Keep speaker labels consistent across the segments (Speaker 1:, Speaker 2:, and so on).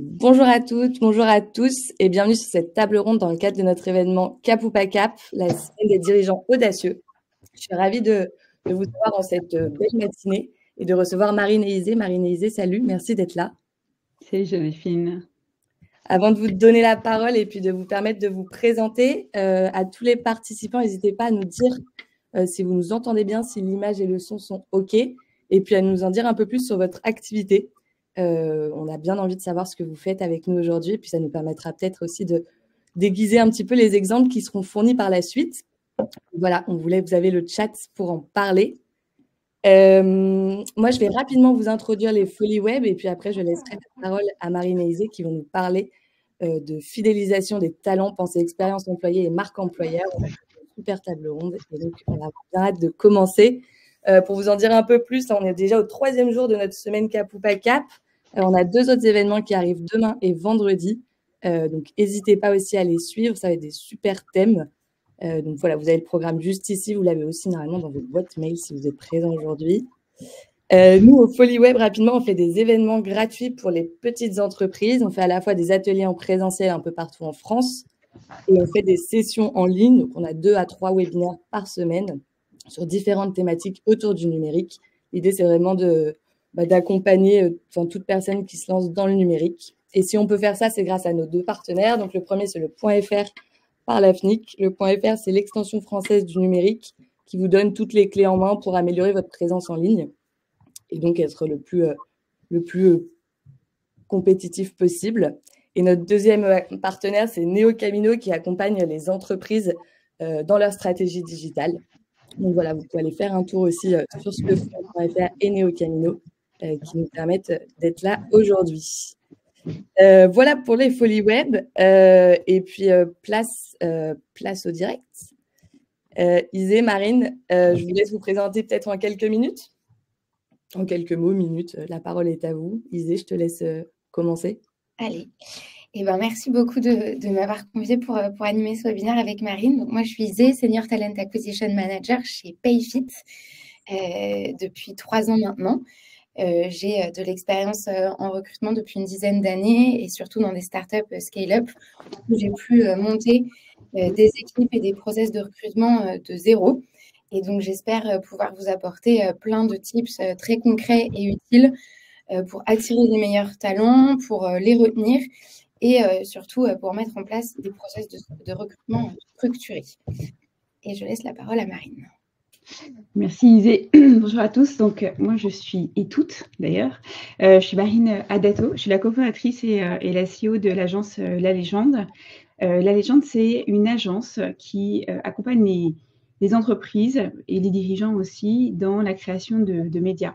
Speaker 1: Bonjour à toutes, bonjour à tous et bienvenue sur cette table ronde dans le cadre de notre événement Cap ou pas Cap, la semaine des dirigeants audacieux. Je suis ravie de vous avoir en cette belle matinée et de recevoir Marine et Isée. Marine et Isée, salut, merci d'être là.
Speaker 2: Salut Joséphine.
Speaker 1: Avant de vous donner la parole et puis de vous permettre de vous présenter, à tous les participants, n'hésitez pas à nous dire si vous nous entendez bien, si l'image et le son sont OK, et puis à nous en dire un peu plus sur votre activité. On a bien envie de savoir ce que vous faites avec nous aujourd'hui, et puis ça nous permettra peut-être aussi de déguiser un petit peu les exemples qui seront fournis par la suite. Voilà, vous avez le chat pour en parler. Moi, je vais rapidement vous introduire les Folies Web, et puis après, je laisserai la parole à Marine et Isée qui vont nous parler de fidélisation des talents, pensée expérience employée et marque employeur. On a fait une super table ronde, et donc on a bien hâte de commencer. Pour vous en dire un peu plus, on est déjà au 3e jour de notre semaine Cap ou pas Cap. On a 2 autres événements qui arrivent demain et vendredi. Donc, n'hésitez pas aussi à les suivre. Ça va être des super thèmes. Donc, voilà, vous avez le programme juste ici. Vous l'avez aussi normalement dans votre boîte mail si vous êtes présent aujourd'hui. Nous, au Folies Web, rapidement, on fait des événements gratuits pour les petites entreprises. On fait à la fois des ateliers en présentiel un peu partout en France et on fait des sessions en ligne. Donc, on a 2 à 3 webinaires par semaine sur différentes thématiques autour du numérique. L'idée, c'est vraiment d'accompagner toute personne qui se lance dans le numérique. Et si on peut faire ça, c'est grâce à nos 2 partenaires. Donc, le premier, c'est le .fr par la FNIC. Le .fr, c'est l'extension française du numérique qui vous donne toutes les clés en main pour améliorer votre présence en ligne et donc être le plus compétitif possible. Et notre deuxième partenaire, c'est NeoCamino qui accompagne les entreprises dans leur stratégie digitale. Donc voilà, vous pouvez aller faire un tour aussi sur squefond.fr et NeoCamino qui nous permettent d'être là aujourd'hui. Voilà pour les Folies Web. Et puis, place au direct. Isée, Marine, je vous laisse vous présenter peut-être en quelques minutes. En quelques mots, minutes, la parole est à vous. Isée, je te laisse commencer.
Speaker 3: Allez. Merci beaucoup de m'avoir conviée pour animer ce webinaire avec Marine. Donc, moi, je suis Isée, Senior Talent Acquisition Manager chez Payfit depuis 3 ans maintenant. J'ai de l'expérience en recrutement depuis une dizaine d'années et surtout dans des startups scale-up où j'ai pu monter des équipes et des process de recrutement de zéro. Et donc, j'espère pouvoir vous apporter plein de tips très concrets et utiles pour attirer les meilleurs talents, pour les retenir et surtout pour mettre en place des process de recrutement structurés. Et je laisse la parole à Marine.
Speaker 2: Merci Isée. Bonjour à tous. Donc moi je suis et toutes d'ailleurs. Je suis Marine Adato. Je suis la cofondatrice et la CEO de l'agence La Légende. La Légende, c'est une agence qui accompagne les entreprises et les dirigeants aussi dans la création de médias.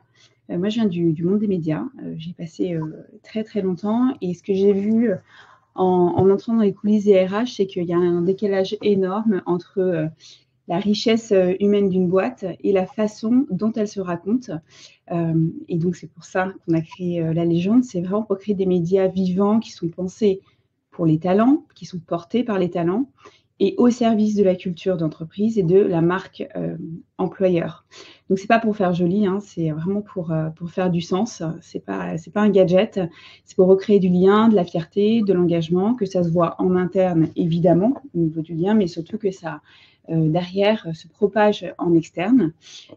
Speaker 2: Moi je viens du monde des médias. J'ai passé très très longtemps et ce que j'ai vu en entrant dans les coulisses des RH, c'est qu'il y a un décalage énorme entre la richesse humaine d'une boîte et la façon dont elle se raconte. Et donc, c'est pour ça qu'on a créé La Légende. C'est vraiment pour créer des médias vivants qui sont pensés pour les talents, qui sont portés par les talents et au service de la culture d'entreprise et de la marque employeur. Donc, c'est pas pour faire joli, hein, c'est vraiment pour faire du sens. C'est pas un gadget, c'est pour recréer du lien, de la fierté, de l'engagement, que ça se voit en interne, évidemment, au niveau du lien, mais surtout que ça derrière se propage en externe.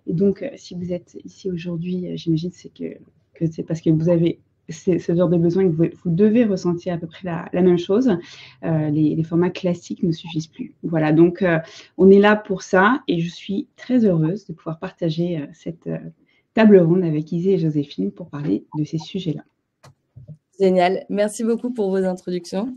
Speaker 2: Et donc, si vous êtes ici aujourd'hui, j'imagine que c'est parce que vous avez ce genre de besoin que vous devez ressentir à peu près la même chose. Les formats classiques ne suffisent plus. Voilà, donc on est là pour ça et je suis très heureuse de pouvoir partager cette table ronde avec Isée et Joséphine pour parler de ces sujets-là.
Speaker 1: Génial. Merci beaucoup pour vos introductions.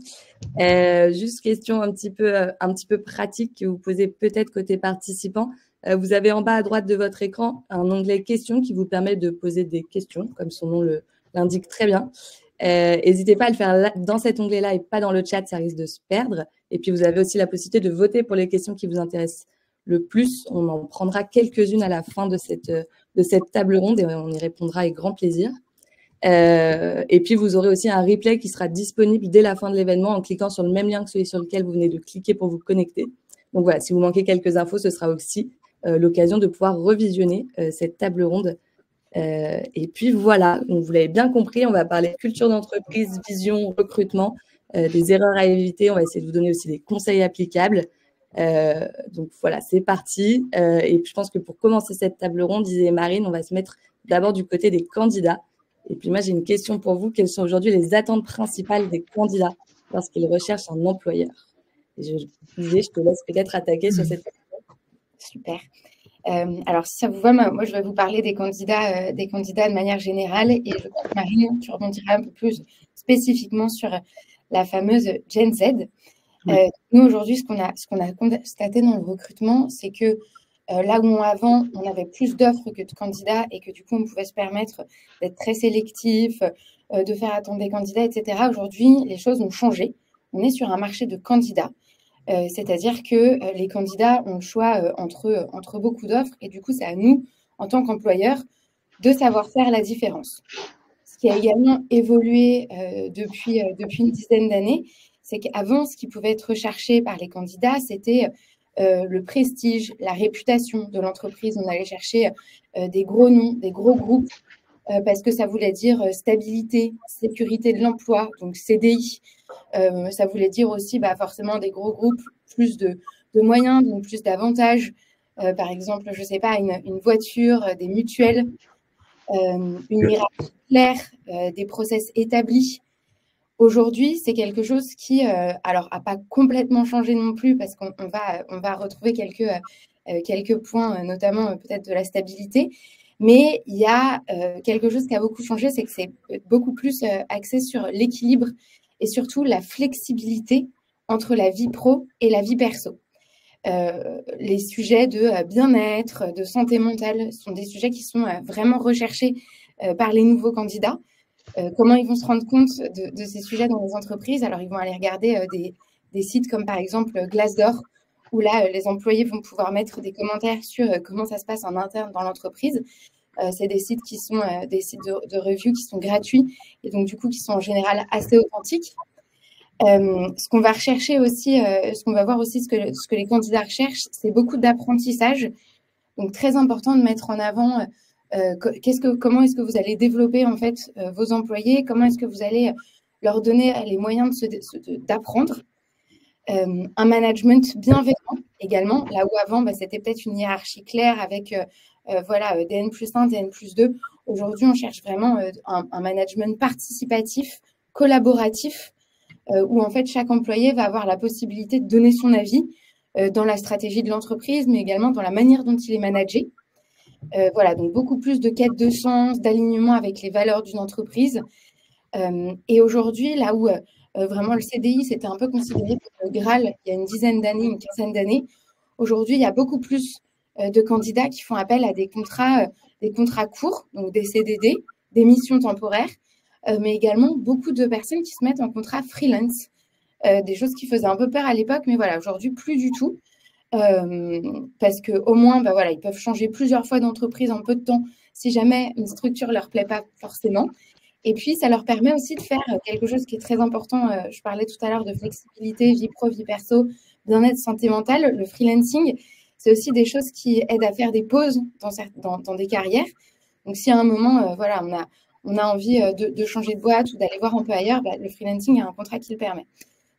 Speaker 1: Juste question un petit peu pratique que vous posez peut-être côté participant. Vous avez en bas à droite de votre écran un onglet questions qui vous permet de poser des questions, comme son nom l'indique très bien. N'hésitez pas à le faire dans cet onglet-là et pas dans le chat, ça risque de se perdre. Et puis, vous avez aussi la possibilité de voter pour les questions qui vous intéressent le plus. On en prendra quelques-unes à la fin de cette table ronde et on y répondra avec grand plaisir. Et puis, vous aurez aussi un replay qui sera disponible dès la fin de l'événement en cliquant sur le même lien que celui sur lequel vous venez de cliquer pour vous connecter. Donc voilà, si vous manquez quelques infos, ce sera aussi l'occasion de pouvoir revisionner cette table ronde Et puis voilà, donc vous l'avez bien compris, on va parler culture d'entreprise, vision, recrutement, des erreurs à éviter. On va essayer de vous donner aussi des conseils applicables. Donc voilà, c'est parti. Et puis je pense que pour commencer cette table ronde, disait Marine, on va se mettre d'abord du côté des candidats. Et puis moi, j'ai une question pour vous. Quelles sont aujourd'hui les attentes principales des candidats lorsqu'ils recherchent un employeur? Et je te laisse peut-être attaquer sur cette question.
Speaker 3: Super. Alors, si ça vous va, moi, je vais vous parler des candidats de manière générale, et je crois que Marine, tu rebondiras un peu plus spécifiquement sur la fameuse Gen Z. Nous, aujourd'hui, ce qu'on a constaté dans le recrutement, c'est que là où avant, on avait plus d'offres que de candidats et que du coup, on pouvait se permettre d'être très sélectif, de faire attendre des candidats, etc. Aujourd'hui, les choses ont changé. On est sur un marché de candidats. C'est-à-dire que les candidats ont le choix entre beaucoup d'offres, et du coup, c'est à nous, en tant qu'employeurs, de savoir faire la différence. Ce qui a également évolué depuis une dizaine d'années, c'est qu'avant, ce qui pouvait être recherché par les candidats, c'était le prestige, la réputation de l'entreprise. On allait chercher des gros noms, des gros groupes, parce que ça voulait dire stabilité, sécurité de l'emploi, donc CDI. Ça voulait dire aussi forcément des gros groupes, plus de moyens, donc plus d'avantages. Par exemple, je ne sais pas, une voiture, des mutuelles, une hiérarchie claire, des process établis. Aujourd'hui, c'est quelque chose qui, alors, n'a pas complètement changé non plus, parce qu'on va retrouver quelques points, notamment peut-être de la stabilité. Mais il y a quelque chose qui a beaucoup changé, c'est que c'est beaucoup plus axé sur l'équilibre et surtout la flexibilité entre la vie pro et la vie perso. Les sujets de bien-être, de santé mentale sont des sujets qui sont vraiment recherchés par les nouveaux candidats. Comment ils vont se rendre compte de ces sujets dans les entreprises? Alors, ils vont aller regarder des sites comme par exemple Glassdoor, où là, les employés vont pouvoir mettre des commentaires sur comment ça se passe en interne dans l'entreprise. C'est des sites qui sont des sites de review qui sont gratuits et donc du coup qui sont en général assez authentiques. Ce qu'on va rechercher aussi, ce qu'on va voir aussi, ce que les candidats recherchent, c'est beaucoup d'apprentissage. Donc très important de mettre en avant comment est-ce que vous allez développer en fait vos employés, comment est-ce que vous allez leur donner les moyens d'apprendre. Un management bienveillant également, là où avant c'était peut-être une hiérarchie claire avec DN+1, DN+2. Aujourd'hui, on cherche vraiment un management participatif, collaboratif, où en fait chaque employé va avoir la possibilité de donner son avis dans la stratégie de l'entreprise, mais également dans la manière dont il est managé. Donc beaucoup plus de quête de sens, d'alignement avec les valeurs d'une entreprise. Et aujourd'hui, là où vraiment le CDI, c'était un peu considéré comme le Graal il y a une dizaine d'années, une quinzaine d'années, aujourd'hui, il y a beaucoup plus de candidats qui font appel à des contrats courts, donc des CDD, des missions temporaires, mais également beaucoup de personnes qui se mettent en contrat freelance, des choses qui faisaient un peu peur à l'époque, mais voilà, aujourd'hui, plus du tout. Parce qu'au moins, ils peuvent changer plusieurs fois d'entreprise en peu de temps si jamais une structure ne leur plaît pas forcément. Et puis, ça leur permet aussi de faire quelque chose qui est très important. Je parlais tout à l'heure de flexibilité, vie pro, vie perso, bien-être, santé mentale. Le freelancing, c'est aussi des choses qui aident à faire des pauses dans des carrières. Donc, si à un moment, on a envie de changer de boîte ou d'aller voir un peu ailleurs, le freelancing a un contrat qui le permet.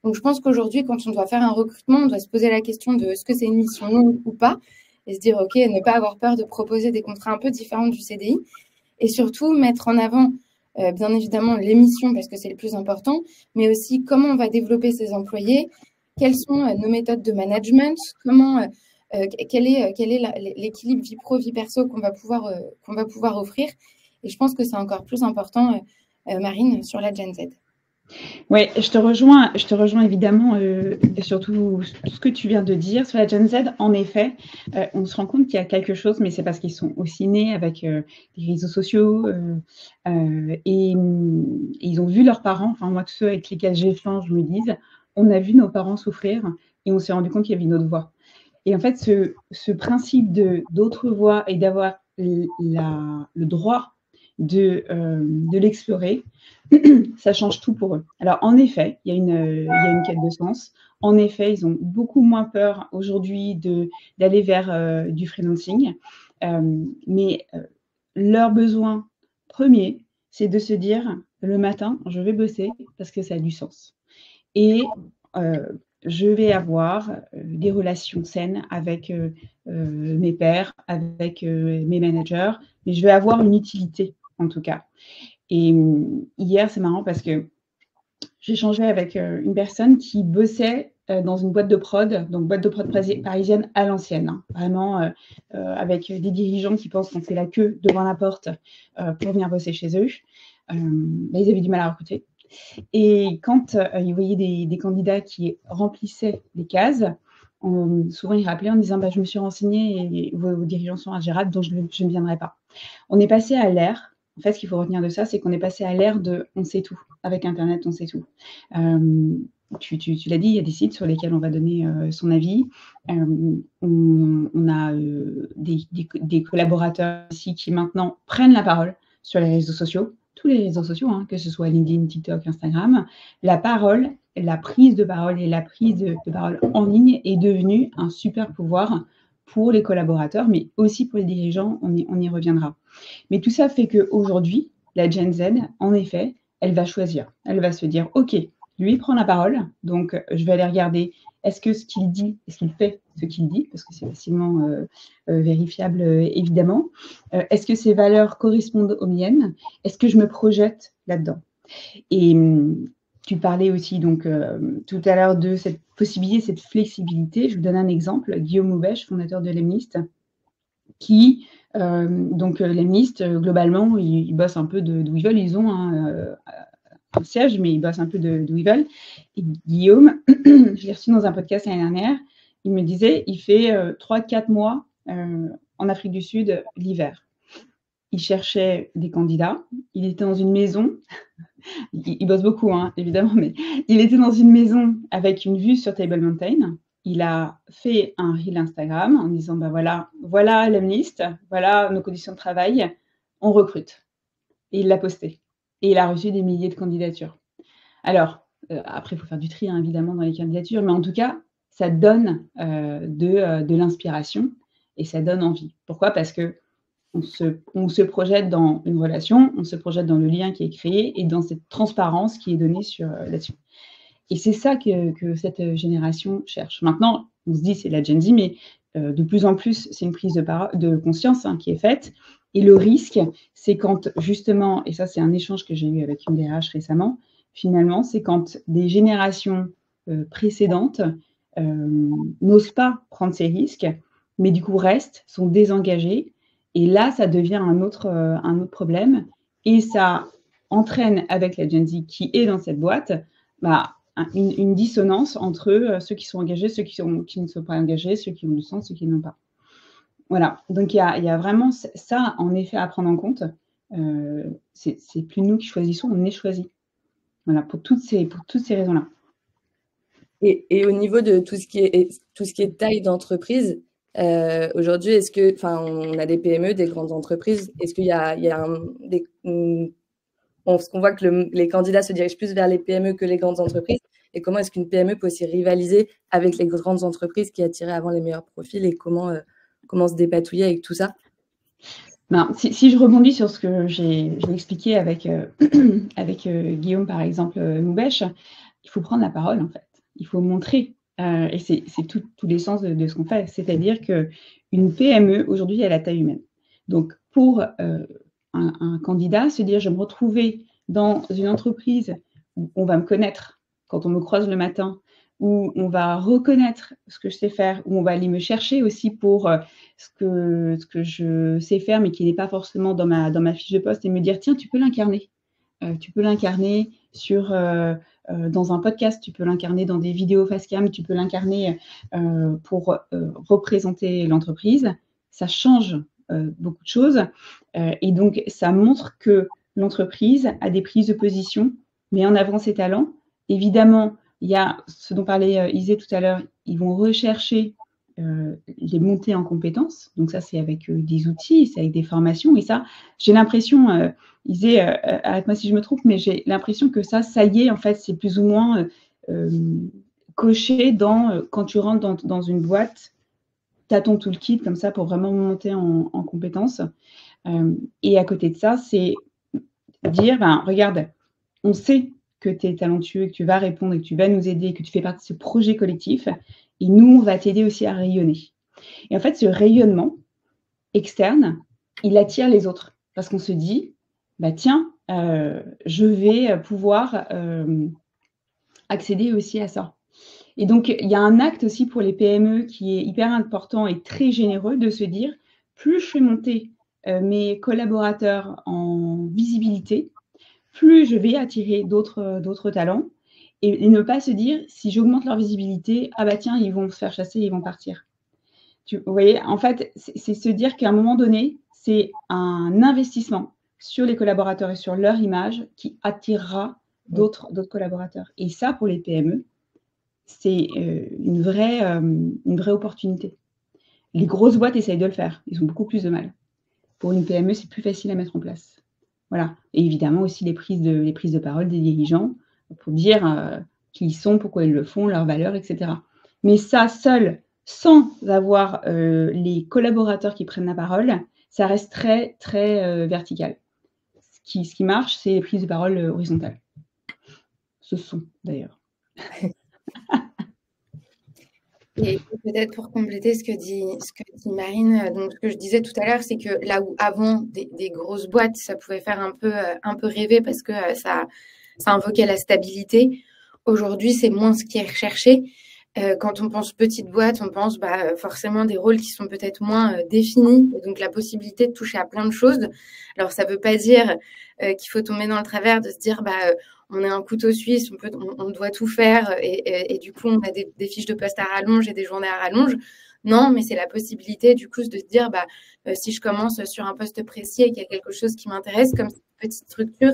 Speaker 3: Donc, je pense qu'aujourd'hui, quand on doit faire un recrutement, on doit se poser la question de est-ce que c'est une mission longue ou pas, et se dire, OK, ne pas avoir peur de proposer des contrats un peu différents du CDI, et surtout mettre en avant, bien évidemment, les missions, parce que c'est le plus important, mais aussi comment on va développer ses employés, quelles sont nos méthodes de management, quel est l'équilibre vie pro, vie perso qu'on va pouvoir offrir. Et je pense que c'est encore plus important, Marine, sur la Gen Z.
Speaker 2: Oui, je te rejoins évidemment sur tout ce que tu viens de dire. Sur la Gen Z, en effet, on se rend compte qu'il y a quelque chose, mais c'est parce qu'ils sont aussi nés avec les réseaux sociaux et ils ont vu leurs parents, enfin moi, ceux avec lesquels j'échange me disent, on a vu nos parents souffrir et on s'est rendu compte qu'il y avait une autre voie. Et en fait, ce principe d'autre voie et d'avoir le droit de l'explorer, ça change tout pour eux. Alors, en effet, il y a une quête de sens. En effet, ils ont beaucoup moins peur aujourd'hui d'aller vers du freelancing. Mais leur besoin premier, c'est de se dire, le matin, je vais bosser parce que ça a du sens. Et je vais avoir des relations saines avec mes pairs, avec mes managers, mais je vais avoir une utilité, en tout cas. Et hier, c'est marrant parce que j'ai échangé avec une personne qui bossait dans une boîte de prod, donc boîte de prod parisienne à l'ancienne, hein, vraiment avec des dirigeants qui pensent qu'on fait la queue devant la porte pour venir bosser chez eux. Là, ils avaient du mal à recruter. Et quand ils voyaient des candidats qui remplissaient les cases, souvent ils rappelaient en disant je me suis renseignée et vos dirigeants sont ingérables, donc je ne viendrai pas. On est passé à l'ère. En fait, ce qu'il faut retenir de ça, c'est qu'on est passé à l'ère de on sait tout. Avec Internet, on sait tout. Tu l'as dit, il y a des sites sur lesquels on va donner son avis. On a des collaborateurs ici qui maintenant prennent la parole sur les réseaux sociaux, tous les réseaux sociaux, hein, que ce soit LinkedIn, TikTok, Instagram. La parole, la prise de parole et la prise de parole en ligne est devenue un super pouvoir pour les collaborateurs, mais aussi pour les dirigeants, on y reviendra. Mais tout ça fait qu'aujourd'hui, la Gen Z, en effet, elle va choisir. Elle va se dire, OK, lui, il prend la parole, donc je vais aller regarder, est-ce que ce qu'il dit, est-ce qu'il fait ce qu'il dit, parce que c'est facilement vérifiable, évidemment. Est-ce que ses valeurs correspondent aux miennes? Est-ce que je me projette là-dedans? Et tu parlais aussi donc tout à l'heure de cette possibilité, cette flexibilité. Je vous donne un exemple. Guillaume Houbèche, fondateur de Lemlist, qui, Lemlist, globalement, ils bossent un peu d'où ils veulent. Ils ont un siège, mais ils bossent un peu d'où ils veulent. Et Guillaume, je l'ai reçu dans un podcast l'année dernière, il me disait, il fait 3-4 mois en Afrique du Sud l'hiver. Il cherchait des candidats. Il était dans une maison. Il bosse beaucoup, hein, évidemment, mais il était dans une maison avec une vue sur Table Mountain. Il a fait un reel Instagram en disant voilà Lemlist, voilà nos conditions de travail, on recrute. Et il l'a posté. Et il a reçu des milliers de candidatures. Alors, après, il faut faire du tri, hein, évidemment, dans les candidatures, mais en tout cas, ça donne de l'inspiration et ça donne envie. Pourquoi? Parce que on se projette dans une relation, on se projette dans le lien qui est créé et dans cette transparence qui est donnée là-dessus. Et c'est ça que cette génération cherche. Maintenant, on se dit c'est la Gen Z, mais de plus en plus, c'est une prise de conscience qui est faite. Et le risque, c'est quand justement, et ça c'est un échange que j'ai eu avec une DRH récemment, finalement, c'est quand des générations précédentes n'osent pas prendre ces risques, mais du coup restent, sont désengagées. Et là, ça devient un autre problème. Et ça entraîne avec la Gen Z qui est dans cette boîte une dissonance entre ceux qui sont engagés, ceux qui ne sont pas engagés, ceux qui ont du sens, ceux qui n'ont pas. Voilà. Donc, il y a vraiment ça, en effet, à prendre en compte. C'est plus nous qui choisissons, on est choisis. Voilà, pour toutes ces raisons-là.
Speaker 1: Et au niveau de tout ce qui est taille d'entreprise, aujourd'hui, on a des PME, des grandes entreprises, est-ce qu'il y a parce qu'on voit que les candidats se dirigent plus vers les PME que les grandes entreprises, et comment est-ce qu'une PME peut aussi rivaliser avec les grandes entreprises qui attiraient avant les meilleurs profils, et comment se dépatouiller avec tout ça?
Speaker 2: Si je rebondis sur ce que j'ai expliqué avec Guillaume, par exemple, Houbèche, il faut prendre la parole, en fait. Il faut montrer. Et c'est tous les sens de ce qu'on fait. C'est-à-dire qu'une PME, aujourd'hui, elle a la taille humaine. Donc, pour un candidat, se dire, je vais me retrouver dans une entreprise où on va me connaître quand on me croise le matin, où on va reconnaître ce que je sais faire, où on va aller me chercher aussi pour ce que je sais faire, mais qui n'est pas forcément dans ma fiche de poste, et me dire, tiens, tu peux l'incarner. Tu peux l'incarner dans un podcast, tu peux l'incarner dans des vidéos facecam, tu peux l'incarner pour représenter l'entreprise. Ça change beaucoup de choses. Et donc, ça montre que l'entreprise a des prises de position, met en avant ses talents. Évidemment, il y a ce dont parlait Isée tout à l'heure, ils vont rechercher les montées en compétences. Donc ça, c'est avec des outils, c'est avec des formations. Et ça, j'ai l'impression, Isée, arrête-moi si je me trompe, mais j'ai l'impression que ça y est, en fait, c'est plus ou moins coché quand tu rentres dans une boîte, tu as ton toolkit comme ça pour vraiment monter en compétences. Et à côté de ça, c'est dire, regarde, on sait que tu es talentueux, que tu vas répondre et que tu vas nous aider, que tu fais partie de ce projet collectif. Et nous, on va t'aider aussi à rayonner. Et en fait, ce rayonnement externe, il attire les autres. Parce qu'on se dit, tiens, je vais pouvoir accéder aussi à ça. Et donc, il y a un acte aussi pour les PME qui est hyper important et très généreux de se dire, plus je fais monter mes collaborateurs en visibilité, plus je vais attirer d'autres talents et ne pas se dire, si j'augmente leur visibilité, tiens, ils vont se faire chasser, ils vont partir. Vous voyez, en fait, c'est se dire qu'à un moment donné, c'est un investissement sur les collaborateurs et sur leur image qui attirera d'autres collaborateurs. Et ça, pour les PME, c'est une vraie opportunité. Les grosses boîtes essayent de le faire. Ils ont beaucoup plus de mal. Pour une PME, c'est plus facile à mettre en place. Voilà. Et évidemment aussi les prises de parole des dirigeants pour dire qui ils sont, pourquoi ils le font, leurs valeurs, etc. Mais ça, seul, sans avoir les collaborateurs qui prennent la parole, ça reste très, très vertical. Ce qui marche, c'est les prises de parole horizontales. Ce sont, d'ailleurs.
Speaker 3: Et peut-être pour compléter ce que dit Marine, donc ce que je disais tout à l'heure, c'est que là où avant des grosses boîtes, ça pouvait faire un peu rêver parce que ça invoquait la stabilité. Aujourd'hui, c'est moins ce qui est recherché. Quand on pense petite boîte, on pense forcément des rôles qui sont peut-être moins définis, et donc la possibilité de toucher à plein de choses. Alors ça ne veut pas dire qu'il faut tomber dans le travers de se dire on est un couteau suisse, on doit tout faire et du coup on a des fiches de poste à rallonge et des journées à rallonge. Non, mais c'est la possibilité du coup de se dire si je commence sur un poste précis et qu'il y a quelque chose qui m'intéresse, comme cette petite structure,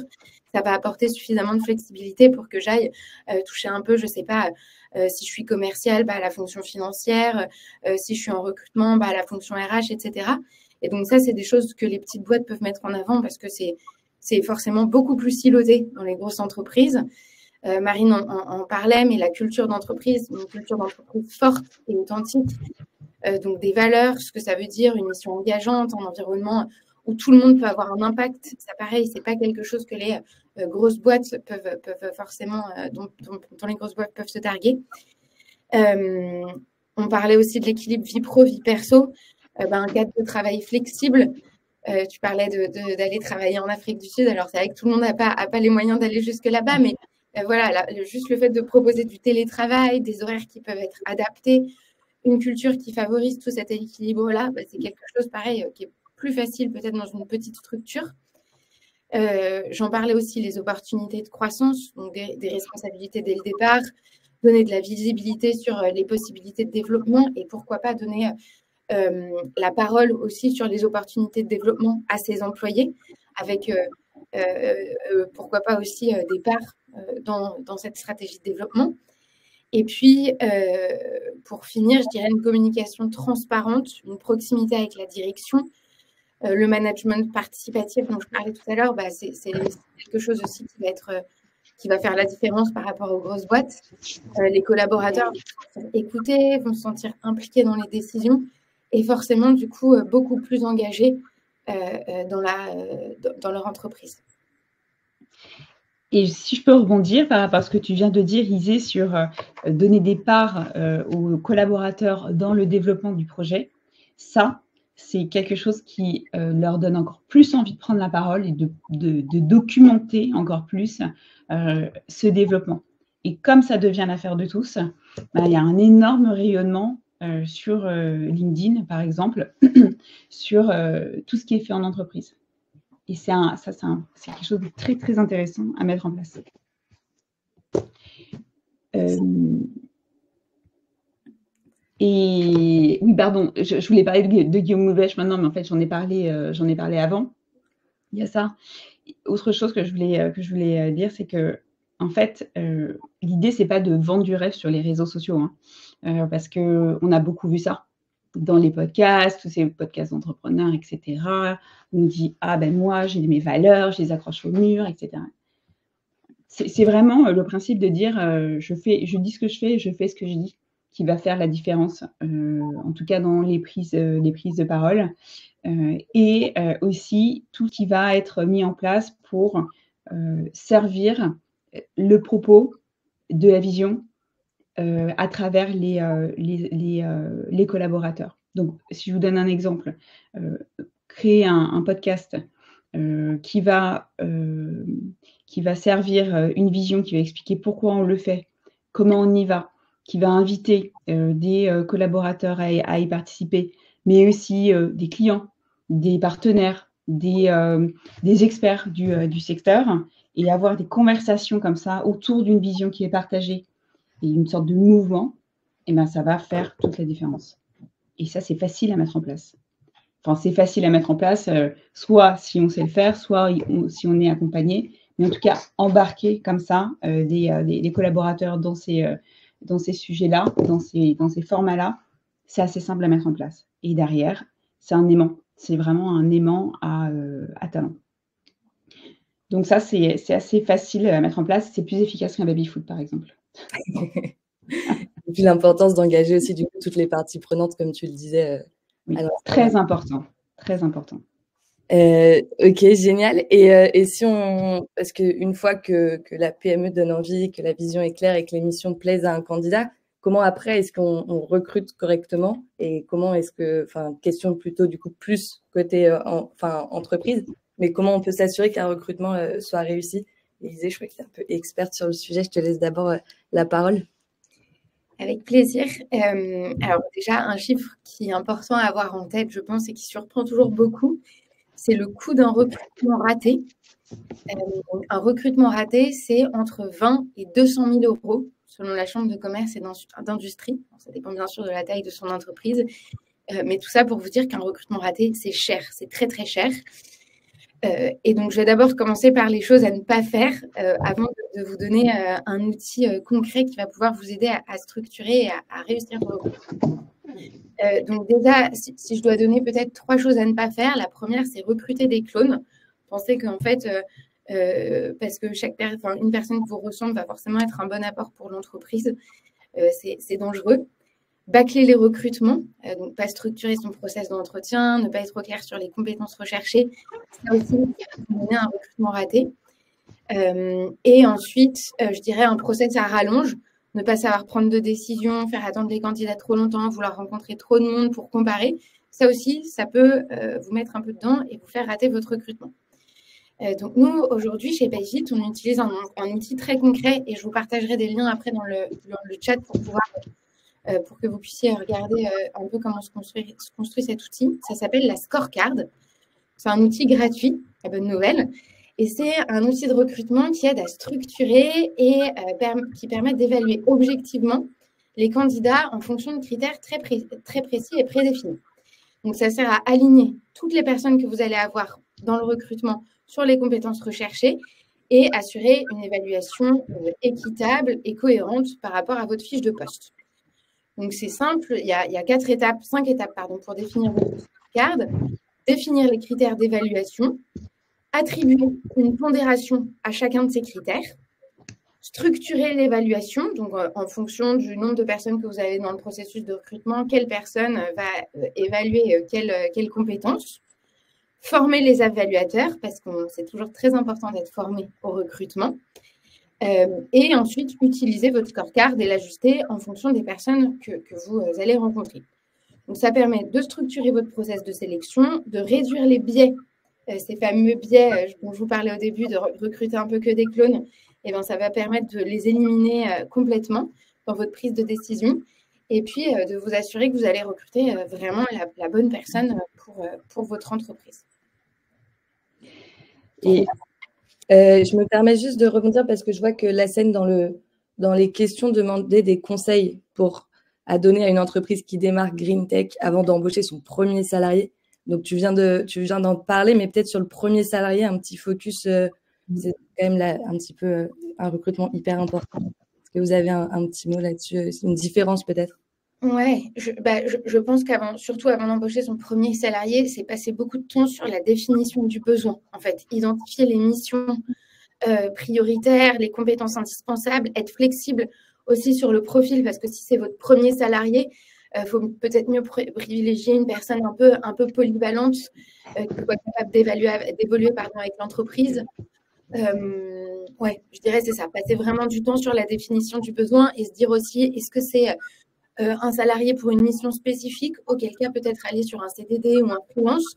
Speaker 3: ça va apporter suffisamment de flexibilité pour que j'aille toucher un peu, je ne sais pas, si je suis commerciale, la fonction financière, si je suis en recrutement, la fonction RH, etc. Et donc ça, c'est des choses que les petites boîtes peuvent mettre en avant parce que c'est forcément beaucoup plus siloté dans les grosses entreprises. Marine en parlait, mais la culture d'entreprise, une culture d'entreprise forte et authentique, donc des valeurs, ce que ça veut dire, une mission engageante, un environnement où tout le monde peut avoir un impact. Ça, pareil, c'est pas quelque chose que les grosses boîtes peuvent forcément, dont les grosses boîtes peuvent se targuer. On parlait aussi de l'équilibre vie pro, vie perso, un cadre de travail flexible. Tu parlais d'aller travailler en Afrique du Sud. Alors, c'est vrai que tout le monde n'a pas les moyens d'aller jusque là-bas, mais voilà, juste le fait de proposer du télétravail, des horaires qui peuvent être adaptés, une culture qui favorise tout cet équilibre-là, c'est quelque chose, pareil, qui est plus facile peut-être dans une petite structure. J'en parlais aussi, les opportunités de croissance, donc des responsabilités dès le départ, donner de la visibilité sur les possibilités de développement et pourquoi pas donner la parole aussi sur les opportunités de développement à ses employés, avec pourquoi pas aussi des parts dans cette stratégie de développement. Et puis, pour finir, je dirais une communication transparente, une proximité avec la direction, le management participatif dont je parlais tout à l'heure, c'est quelque chose aussi qui va faire la différence par rapport aux grosses boîtes. Les collaborateurs vont se sentir écoutés, vont se sentir impliqués dans les décisions et forcément, du coup, beaucoup plus engagés dans leur entreprise.
Speaker 2: Et si je peux rebondir par rapport à ce que tu viens de dire, Isée, sur donner des parts aux collaborateurs dans le développement du projet, ça, c'est quelque chose qui leur donne encore plus envie de prendre la parole et de documenter encore plus ce développement. Et comme ça devient l'affaire de tous, il y a un énorme rayonnement sur LinkedIn, par exemple, sur tout ce qui est fait en entreprise. Et c'est quelque chose de très, très intéressant à mettre en place. Et oui, pardon, je voulais parler de Guillaume Mouvèche maintenant, mais en fait, j'en ai parlé avant. Il y a ça. Autre chose que je voulais dire, c'est que, en fait, l'idée, c'est pas de vendre du rêve sur les réseaux sociaux, parce qu'on a beaucoup vu ça dans les podcasts, tous ces podcasts d'entrepreneurs, etc. On dit, moi, j'ai mes valeurs, je les accroche au mur, etc. C'est vraiment le principe de dire, je dis ce que je fais, je fais ce que je dis. qui va faire la différence, en tout cas dans les prises de parole. Et aussi tout qui va être mis en place pour servir le propos de la vision à travers les collaborateurs. Donc, si je vous donne un exemple, créer un podcast qui va servir une vision, qui va expliquer pourquoi on le fait, comment on y va, qui va inviter des collaborateurs à y participer, mais aussi des clients, des partenaires, des experts du secteur, et avoir des conversations comme ça autour d'une vision qui est partagée et une sorte de mouvement, et ben ça va faire toute la différence. Et ça, c'est facile à mettre en place. Enfin, c'est facile à mettre en place, soit si on sait le faire, soit si on est accompagné. Mais en tout cas, embarquer comme ça des collaborateurs dans ces sujets-là, dans ces formats-là, c'est assez simple à mettre en place. Et derrière, c'est un aimant. C'est vraiment un aimant à talent. Donc ça, c'est assez facile à mettre en place. C'est plus efficace qu'un baby-foot, par exemple.
Speaker 1: Et puis l'importance d'engager aussi du coup toutes les parties prenantes, comme tu le disais.
Speaker 2: Oui, très important, très important.
Speaker 1: Ok, génial. Et si parce qu'une fois que la PME donne envie, que la vision est claire et que les missions plaisent à un candidat, comment après est-ce qu'on recrute correctement et comment est-ce que, enfin, question plutôt du coup plus côté entreprise, mais comment on peut s'assurer qu'un recrutement soit réussi? Élisée, je crois que tu es un peu experte sur le sujet. Je te laisse d'abord la parole.
Speaker 3: Avec plaisir. Alors déjà, un chiffre qui est important à avoir en tête, je pense, et qui surprend toujours beaucoup, c'est le coût d'un recrutement raté. Un recrutement raté, c'est entre 20 et 200 000 euros, selon la Chambre de commerce et d'industrie. Ça dépend bien sûr de la taille de son entreprise. Mais tout ça pour vous dire qu'un recrutement raté, c'est cher, c'est très, très cher. Et donc, je vais d'abord commencer par les choses à ne pas faire avant de vous donner un outil concret qui va pouvoir vous aider à structurer et à réussir vos recrutements. Donc déjà, si je dois donner peut-être 3 choses à ne pas faire, la première, c'est recruter des clones. Pensez qu'en fait, parce que une personne qui vous ressemble va forcément être un bon apport pour l'entreprise, c'est dangereux. Bâcler les recrutements, donc pas structurer son process d'entretien, ne pas être au clair sur les compétences recherchées, ça aussi, ça peut mener à un recrutement raté. Et ensuite, je dirais un process à rallonge, ne pas savoir prendre de décision, faire attendre les candidats trop longtemps, vouloir rencontrer trop de monde pour comparer. Ça aussi, ça peut vous mettre un peu dedans et vous faire rater votre recrutement. Donc nous, aujourd'hui, chez Payfit, on utilise un outil très concret et je vous partagerai des liens après dans le chat pour que vous puissiez regarder un peu comment se construit cet outil. Ça s'appelle la Scorecard. C'est un outil gratuit, la bonne nouvelle. Et c'est un outil de recrutement qui aide à structurer et qui permet d'évaluer objectivement les candidats en fonction de critères très précis et prédéfinis. Donc, ça sert à aligner toutes les personnes que vous allez avoir dans le recrutement sur les compétences recherchées et assurer une évaluation équitable et cohérente par rapport à votre fiche de poste. Donc, c'est simple, il y a 5 étapes pour définir votre scorecard, définir les critères d'évaluation, attribuer une pondération à chacun de ces critères, structurer l'évaluation, donc en fonction du nombre de personnes que vous avez dans le processus de recrutement, quelle personne va évaluer quelles compétences, former les évaluateurs, parce que c'est toujours très important d'être formé au recrutement, et ensuite utiliser votre scorecard et l'ajuster en fonction des personnes que vous allez rencontrer. Donc, ça permet de structurer votre process de sélection, de réduire les biais, ces fameux biais dont je vous parlais au début, de recruter un peu que des clones. Et bien, ça va permettre de les éliminer complètement dans votre prise de décision et puis de vous assurer que vous allez recruter vraiment la bonne personne pour votre entreprise.
Speaker 1: Et je me permets juste de rebondir parce que je vois que la scène dans les questions demandait des conseils à donner à une entreprise qui démarre Green Tech avant d'embaucher son premier salarié. Donc, tu viens d'en parler, mais peut-être sur le premier salarié, un petit focus, c'est quand même un petit peu un recrutement hyper important. Est-ce que vous avez un petit mot là-dessus, une différence peut-être?
Speaker 3: Ouais, je pense surtout avant d'embaucher son premier salarié, c'est passer beaucoup de temps sur la définition du besoin. En fait, identifier les missions prioritaires, les compétences indispensables, être flexible aussi sur le profil, parce que si c'est votre premier salarié, il faut peut-être mieux privilégier une personne un peu polyvalente, qui soit capable d'évoluer avec l'entreprise. Ouais, je dirais c'est ça, passer vraiment du temps sur la définition du besoin et se dire aussi, est-ce que c'est un salarié pour une mission spécifique, auquel cas peut-être aller sur un CDD ou un freelance,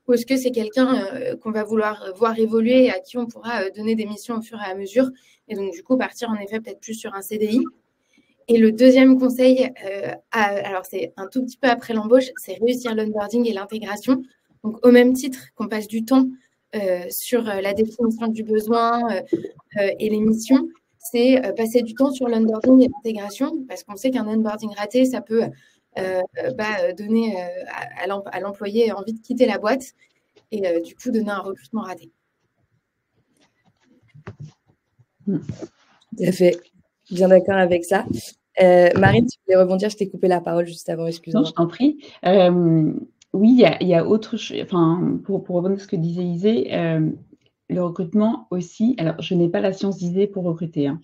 Speaker 3: ou est-ce que c'est quelqu'un qu'on va vouloir voir évoluer et à qui on pourra donner des missions au fur et à mesure, et donc du coup partir en effet peut-être plus sur un CDI. Et le deuxième conseil, alors c'est un tout petit peu après l'embauche, c'est réussir l'onboarding et l'intégration. Donc au même titre qu'on passe du temps sur la définition du besoin et les missions, c'est passer du temps sur l'onboarding et l'intégration, parce qu'on sait qu'un onboarding raté, ça peut donner à l'employé envie de quitter la boîte et du coup donner un recrutement raté.
Speaker 1: Tout à fait. Bien d'accord avec ça. Marine, tu voulais rebondir, je t'ai coupé la parole juste avant, excuse-moi.
Speaker 2: Non, je t'en prie. Oui, il y a autre chose, enfin, pour rebondir sur ce que disait Isée, le recrutement aussi, alors je n'ai pas la science d'Isée pour recruter, hein.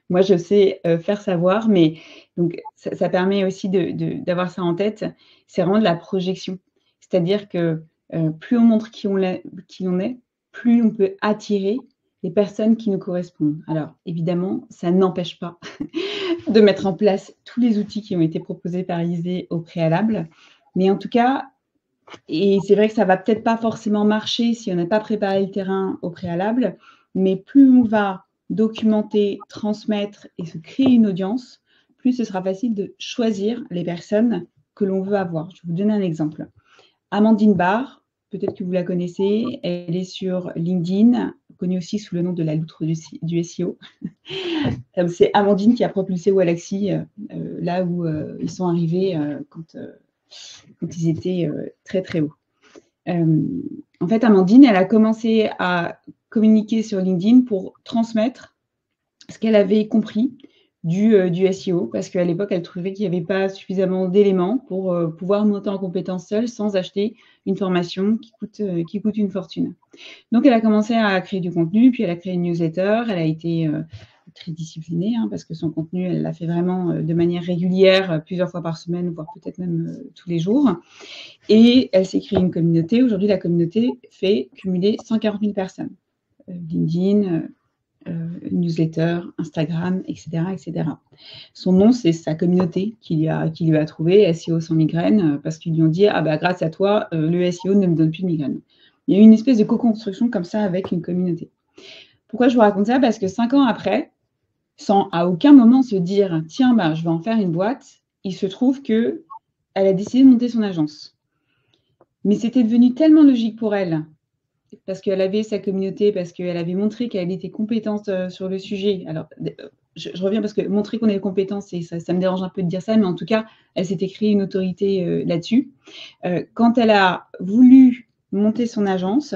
Speaker 2: Moi, je sais faire savoir, mais donc ça permet aussi d'avoir ça en tête, c'est vraiment de la projection. C'est-à-dire que plus on montre qui on est, plus on peut attirer les personnes qui nous correspondent. Alors, évidemment, ça n'empêche pas de mettre en place tous les outils qui ont été proposés par Isée au préalable. Mais en tout cas, et c'est vrai que ça ne va peut-être pas forcément marcher si on n'a pas préparé le terrain au préalable, mais plus on va documenter, transmettre et se créer une audience, plus ce sera facile de choisir les personnes que l'on veut avoir. Je vais vous donner un exemple. Amandine Barr, peut-être que vous la connaissez, elle est sur LinkedIn, connue aussi sous le nom de la loutre du SEO. C'est Amandine qui a propulsé Wallaxy là où ils sont arrivés quand ils étaient très très hauts. En fait, Amandine, elle a commencé à communiquer sur LinkedIn pour transmettre ce qu'elle avait compris du SEO, parce qu'à l'époque, elle trouvait qu'il n'y avait pas suffisamment d'éléments pour pouvoir monter en compétence seule sans acheter une formation qui coûte une fortune. Donc, elle a commencé à créer du contenu, puis elle a créé une newsletter, elle a été très disciplinée, hein, parce que son contenu, elle l'a fait vraiment de manière régulière, plusieurs fois par semaine, voire peut-être même tous les jours. Et elle s'est créée une communauté. Aujourd'hui, la communauté fait cumuler 140 000 personnes. LinkedIn, newsletter, Instagram, etc., etc. Son nom, c'est sa communauté qui lui a trouvé, SEO sans migraine, parce qu'ils lui ont dit « Ah bah grâce à toi, le SEO ne me donne plus de migraine ». Il y a eu une espèce de co-construction comme ça avec une communauté. Pourquoi je vous raconte ça? Parce que 5 ans après, sans à aucun moment se dire « Tiens, bah, je vais en faire une boîte », il se trouve qu'elle a décidé de monter son agence. Mais c'était devenu tellement logique pour elle, parce qu'elle avait sa communauté, parce qu'elle avait montré qu'elle était compétente sur le sujet. Alors, je reviens parce que montrer qu'on est compétente, ça me dérange un peu de dire ça, mais en tout cas, elle s'était créée une autorité là-dessus. Quand elle a voulu monter son agence,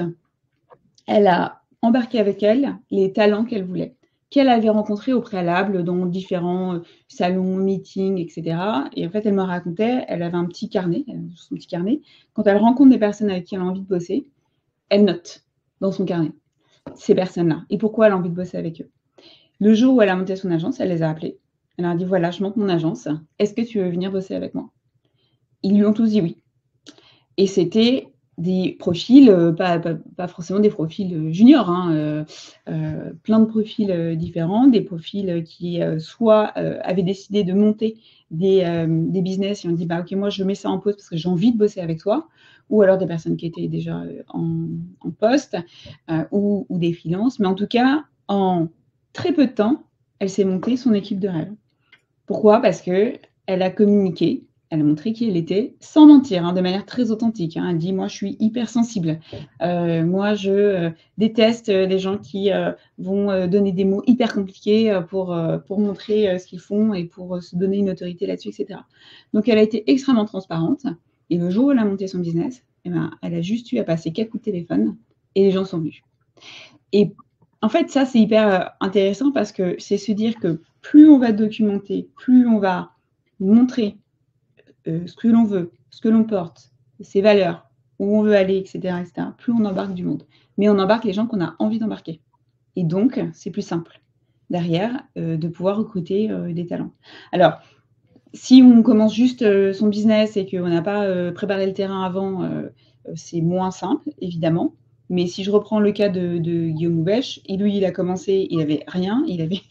Speaker 2: elle a embarqué avec elle les talents qu'elle voulait, qu'elle avait rencontrés au préalable dans différents salons, meetings, etc. Et en fait, elle me racontait, elle avait un petit carnet, son petit carnet. Quand elle rencontre des personnes avec qui elle a envie de bosser, elle note dans son carnet ces personnes-là et pourquoi elle a envie de bosser avec eux. Le jour où elle a monté son agence, elle les a appelés. Elle leur a dit, voilà, je monte mon agence. Est-ce que tu veux venir bosser avec moi? Ils lui ont tous dit oui. Et c'était des profils, pas forcément des profils juniors, hein, plein de profils différents, des profils qui soit avaient décidé de monter des business et ont dit, bah, ok, moi je mets ça en pause parce que j'ai envie de bosser avec toi, ou alors des personnes qui étaient déjà en poste, ou des freelances. Mais en tout cas, en très peu de temps, elle s'est montée son équipe de rêve. Pourquoi? Parce qu'elle a communiqué, elle a montré qui elle était, sans mentir, hein, de manière très authentique. Hein. Elle dit, moi, je suis hypersensible. Moi, je déteste les gens qui vont donner des mots hyper compliqués pour montrer ce qu'ils font et pour se donner une autorité là-dessus, etc. Donc, elle a été extrêmement transparente. Et le jour où elle a monté son business, eh ben, elle a juste eu à passer quelques coups de téléphone et les gens sont venus. Et en fait, ça, c'est hyper intéressant parce que c'est se dire que plus on va documenter, plus on va montrer ce que l'on veut, ce que l'on porte, ses valeurs, où on veut aller, etc., plus on embarque du monde. Mais on embarque les gens qu'on a envie d'embarquer. Et donc, c'est plus simple. derrière, de pouvoir recruter des talents. Alors, si on commence juste son business et qu'on n'a pas préparé le terrain avant, c'est moins simple, évidemment. Mais si je reprends le cas de Guillaume Houbèche, lui, il a commencé, il n'avait rien, il avait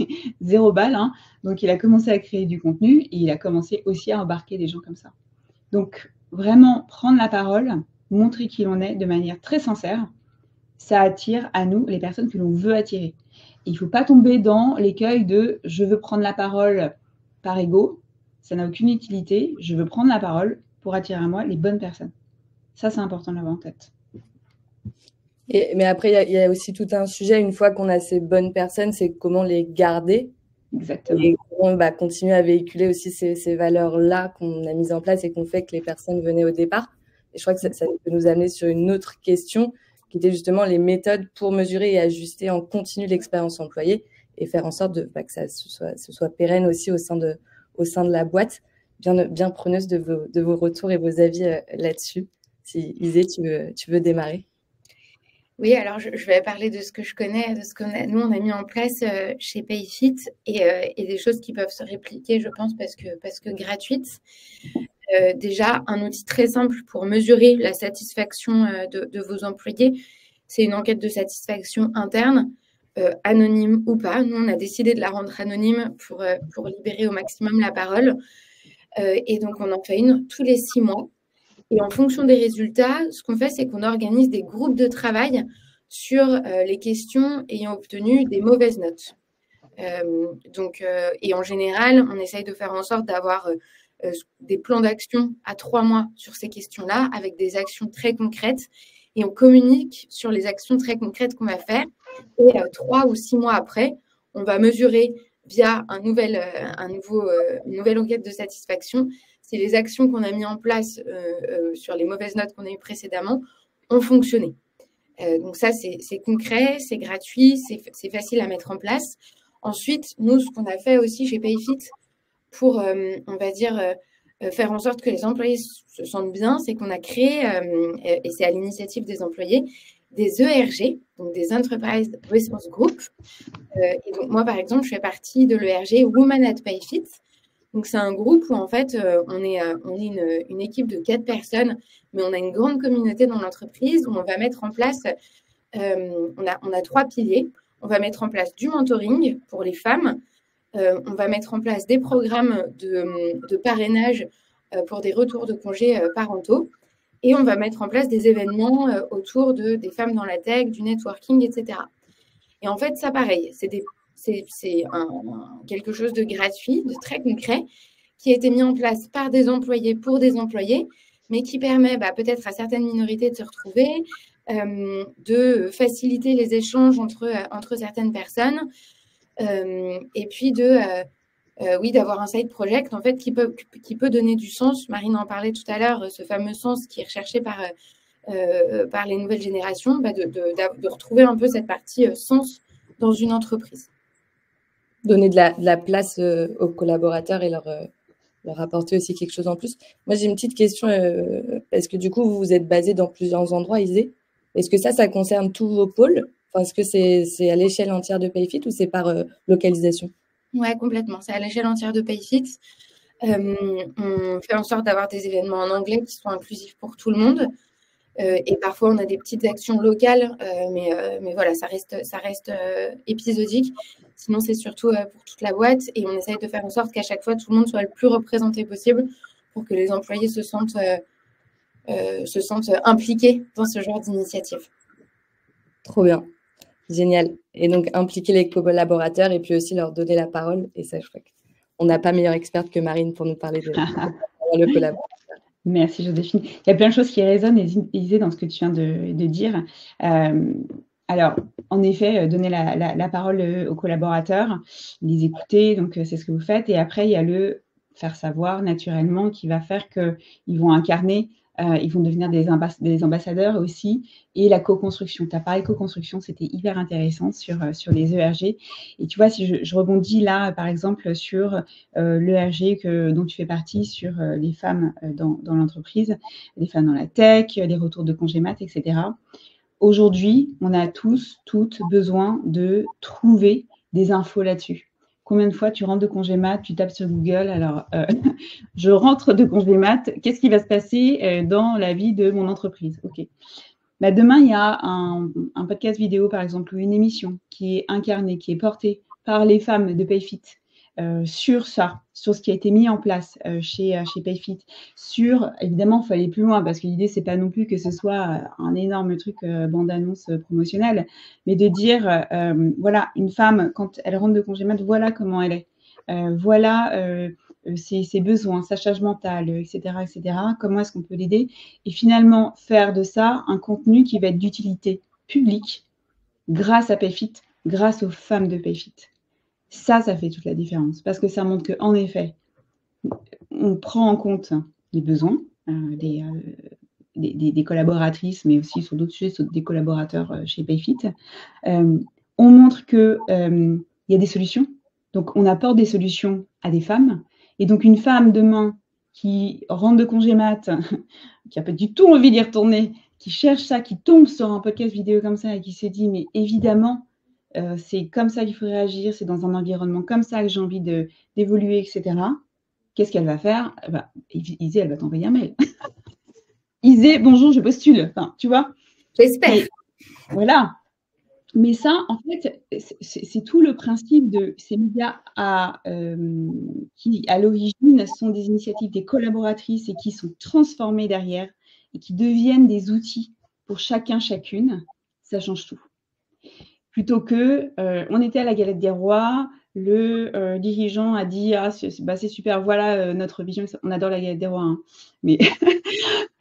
Speaker 2: 0 balles, hein, donc il a commencé à créer du contenu et il a commencé aussi à embarquer des gens comme ça. Donc, vraiment, prendre la parole, montrer qui l'on est de manière très sincère, ça attire à nous les personnes que l'on veut attirer. Il ne faut pas tomber dans l'écueil de « je veux prendre la parole par ego », ça n'a aucune utilité, je veux prendre la parole pour attirer à moi les bonnes personnes. Ça, c'est important de l'avoir en tête.
Speaker 1: Mais après, il y a aussi tout un sujet, une fois qu'on a ces bonnes personnes, c'est comment les garder.
Speaker 2: Exactement.
Speaker 1: Et comment continuer à véhiculer aussi ces valeurs-là qu'on a mises en place et qu'on fait que les personnes venaient au départ. Et je crois que ça peut nous amener sur une autre question, qui était justement les méthodes pour mesurer et ajuster en continu l'expérience employée et faire en sorte que ce soit pérenne aussi au sein de la boîte. Bien preneuse de vos retours et vos avis là-dessus. Si Isée, tu veux démarrer?
Speaker 3: Oui, alors je vais parler de ce que je connais, de ce que nous, on a mis en place chez PayFit et des choses qui peuvent se répliquer, je pense, parce que gratuites. Déjà, un outil très simple pour mesurer la satisfaction de vos employés, c'est une enquête de satisfaction interne, anonyme ou pas. Nous, on a décidé de la rendre anonyme pour libérer au maximum la parole. Et donc, on en fait une tous les 6 mois. Et en fonction des résultats, ce qu'on fait, c'est qu'on organise des groupes de travail sur les questions ayant obtenu des mauvaises notes. Et en général, on essaye de faire en sorte d'avoir des plans d'action à 3 mois sur ces questions-là, avec des actions très concrètes. Et on communique sur les actions très concrètes qu'on va faire. Et 3 ou 6 mois après, on va mesurer via une nouvelle enquête de satisfaction si les actions qu'on a mises en place sur les mauvaises notes qu'on a eues précédemment ont fonctionné. Donc ça, c'est concret, c'est gratuit, c'est facile à mettre en place. Ensuite, nous, ce qu'on a fait aussi chez PayFit pour, on va dire, faire en sorte que les employés se sentent bien, c'est qu'on a créé, et c'est à l'initiative des employés, des ERG, donc des Enterprise Resource Group. Et donc moi, par exemple, je fais partie de l'ERG Women at PayFit. Donc, c'est un groupe où, en fait, on est une équipe de 4 personnes, mais on a une grande communauté dans l'entreprise où on va mettre en place, on a 3 piliers. On va mettre en place du mentoring pour les femmes. On va mettre en place des programmes de parrainage pour des retours de congés parentaux. Et on va mettre en place des événements autour des femmes dans la tech, du networking, etc. Et en fait, ça, pareil, c'est quelque chose de gratuit, de très concret, qui a été mis en place par des employés pour des employés, mais qui permet peut-être à certaines minorités de se retrouver, de faciliter les échanges entre certaines personnes, et puis d'avoir un side project en fait qui peut donner du sens. Marine en parlait tout à l'heure, ce fameux sens qui est recherché par les nouvelles générations, de retrouver un peu cette partie sens dans une entreprise.
Speaker 1: Donner de la place aux collaborateurs et leur apporter aussi quelque chose en plus. Moi, j'ai une petite question, parce que du coup, vous êtes basé dans plusieurs endroits, Isée. Est-ce que ça concerne tous vos pôles? Enfin, est-ce que c'est à l'échelle entière de PayFit ou c'est par localisation?
Speaker 3: Ouais, complètement. C'est à l'échelle entière de PayFit. On fait en sorte d'avoir des événements en anglais qui sont inclusifs pour tout le monde. Et parfois, on a des petites actions locales, mais voilà, ça reste épisodique. Sinon, c'est surtout pour toute la boîte. Et on essaye de faire en sorte qu'à chaque fois, tout le monde soit le plus représenté possible pour que les employés se sentent impliqués dans ce genre d'initiative.
Speaker 1: Trop bien. Génial. Et donc, impliquer les collaborateurs et puis aussi leur donner la parole. Et ça, je crois qu'on n'a pas meilleure experte que Marine pour nous parler de le collaborateur.
Speaker 2: Merci Joséphine. Il y a plein de choses qui résonnent, Isée, dans ce que tu viens de dire. Alors, en effet, donner la parole aux collaborateurs, les écouter, donc c'est ce que vous faites. Et après, il y a le faire savoir naturellement qui va faire qu'ils vont incarner, ils vont devenir des ambassadeurs aussi. Et la co-construction. Tu as parlé co-construction, c'était hyper intéressant sur les ERG. Et tu vois, si je rebondis là, par exemple, sur l'ERG dont tu fais partie, sur les femmes dans l'entreprise, les femmes dans la tech, les retours de congé mat, etc. Aujourd'hui, on a toutes besoin de trouver des infos là-dessus. Combien de fois tu rentres de congé mat, tu tapes sur Google, alors je rentre de congé mat, qu'est-ce qui va se passer dans la vie de mon entreprise? Ok. Bah, demain, il y a un podcast vidéo, par exemple, ou une émission qui est incarnée, qui est portée par les femmes de PayFit sur ça, sur ce qui a été mis en place chez PayFit. Sur, évidemment, il faut aller plus loin parce que l'idée, c'est pas non plus que ce soit un énorme truc bande-annonce promotionnelle, mais de dire, voilà, une femme, quand elle rentre de congé mat, voilà comment elle est. Voilà ses besoins, sa charge mentale, etc., etc. Comment est-ce qu'on peut l'aider? Et finalement, faire de ça un contenu qui va être d'utilité publique grâce à PayFit, grâce aux femmes de PayFit. Ça fait toute la différence parce que ça montre qu'en effet, on prend en compte les besoins des collaboratrices, mais aussi sur d'autres sujets, sur des collaborateurs chez PayFit. On montre qu'il y a des solutions. Donc, on apporte des solutions à des femmes. Et donc, une femme demain qui rentre de congé mat, qui n'a pas du tout envie d'y retourner, qui cherche ça, qui tombe sur un podcast vidéo comme ça et qui se dit, mais évidemment, c'est comme ça qu'il faut réagir, c'est dans un environnement comme ça que j'ai envie d'évoluer, etc. Qu'est-ce qu'elle va faire? Isée, elle va t'envoyer un mail. Isée, bonjour, je postule. Enfin, tu vois?
Speaker 3: J'espère.
Speaker 2: Voilà. Mais ça, en fait, c'est tout le principe de ces médias qui, à l'origine, sont des initiatives des collaboratrices et qui sont transformées derrière et qui deviennent des outils pour chacun, chacune. Ça change tout. Plutôt que, on était à la Galette des Rois, le dirigeant a dit « Ah, c'est super, voilà notre vision. » On adore la Galette des Rois, hein, mais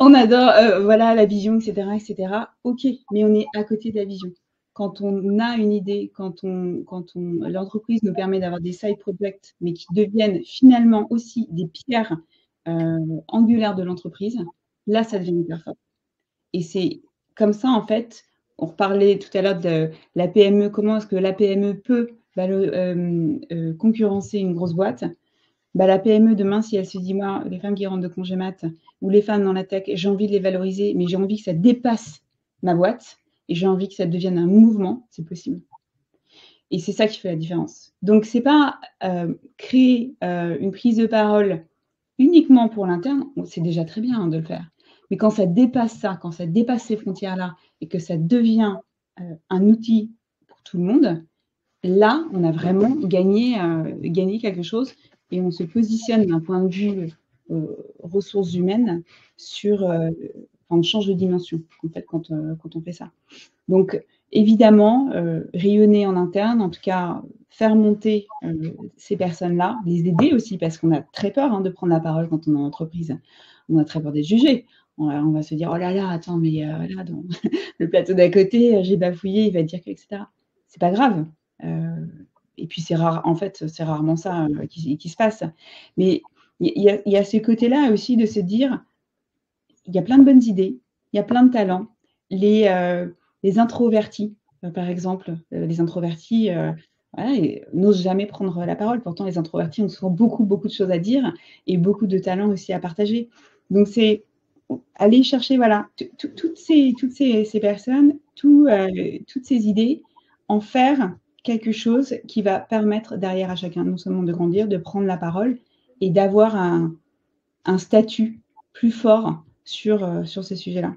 Speaker 2: on adore, voilà la vision, etc., etc. Ok, mais on est à côté de la vision. Quand on a une idée, quand l'entreprise nous permet d'avoir des side projects, mais qui deviennent finalement aussi des pierres angulaires de l'entreprise, là, ça devient hyper fort. Et c'est comme ça, en fait, on reparlait tout à l'heure de la PME, comment est-ce que la PME peut concurrencer une grosse boîte. La PME, demain, si elle se dit, moi, les femmes qui rentrent de congé mat ou les femmes dans la tech, j'ai envie de les valoriser, mais j'ai envie que ça dépasse ma boîte et j'ai envie que ça devienne un mouvement, c'est possible. Et c'est ça qui fait la différence. Donc, ce n'est pas créer une prise de parole uniquement pour l'interne, c'est déjà très bien de le faire. Mais quand ça dépasse ça, quand ça dépasse ces frontières-là et que ça devient un outil pour tout le monde, là, on a vraiment gagné quelque chose et on se positionne d'un point de vue ressources humaines sur... on change de dimension, en fait, quand on fait ça. Donc, évidemment, rayonner en interne, en tout cas, faire monter ces personnes-là, les aider aussi, parce qu'on a très peur de prendre la parole quand on est en entreprise. On a très peur d'être jugé. On va se dire, oh là là, attends, mais là, dans le plateau d'à côté, j'ai bafouillé, il va dire que, etc. C'est pas grave. Et puis, c'est rare, en fait, c'est rarement ça qui se passe. Mais il y a ce côté-là aussi de se dire, il y a plein de bonnes idées, il y a plein de talents. Les introvertis, par exemple, les introvertis n'osent jamais prendre la parole. Pourtant, les introvertis ont souvent beaucoup de choses à dire et beaucoup de talents aussi à partager. Donc, c'est aller chercher voilà, toutes ces personnes, toutes ces idées, en faire quelque chose qui va permettre derrière à chacun non seulement de grandir, de prendre la parole et d'avoir un statut plus fort sur ces sujets-là.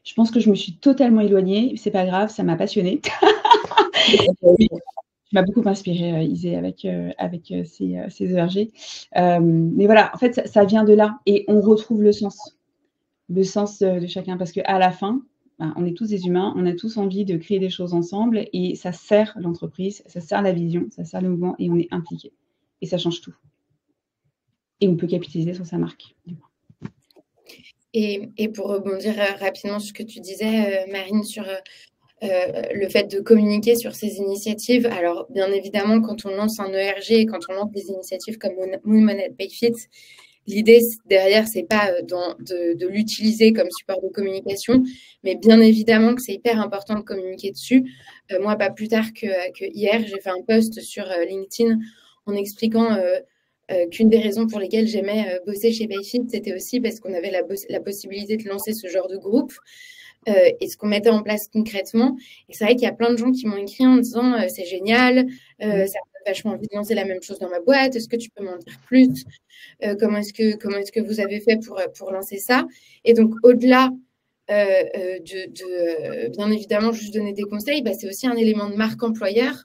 Speaker 2: Je pense que je me suis totalement éloignée. C'est pas grave, ça m'a passionnée. Tu m'as beaucoup inspirée, Isée, avec ces ERG. Mais voilà, en fait, ça vient de là. Et on retrouve le sens de chacun. Parce qu'à la fin, on est tous des humains, on a tous envie de créer des choses ensemble. Et ça sert l'entreprise, ça sert la vision, ça sert le mouvement. Et on est impliqué. Et ça change tout. Et on peut capitaliser sur sa marque.
Speaker 3: Et pour rebondir rapidement sur ce que tu disais, Marine, sur le fait de communiquer sur ces initiatives. Alors, bien évidemment, quand on lance un ERG, quand on lance des initiatives comme Moon Money PayFit, l'idée derrière, c'est pas de l'utiliser comme support de communication, mais bien évidemment que c'est hyper important de communiquer dessus. Moi, pas plus tard que hier, j'ai fait un post sur LinkedIn en expliquant qu'une des raisons pour lesquelles j'aimais bosser chez PayFit, c'était aussi parce qu'on avait la possibilité de lancer ce genre de groupe. et ce qu'on mettait en place concrètement. Et c'est vrai qu'il y a plein de gens qui m'ont écrit en disant c'est génial, ça me donne vachement envie de lancer la même chose dans ma boîte, est-ce que tu peux m'en dire plus, comment est-ce que vous avez fait pour lancer ça? Et donc au-delà bien évidemment juste donner des conseils, c'est aussi un élément de marque employeur.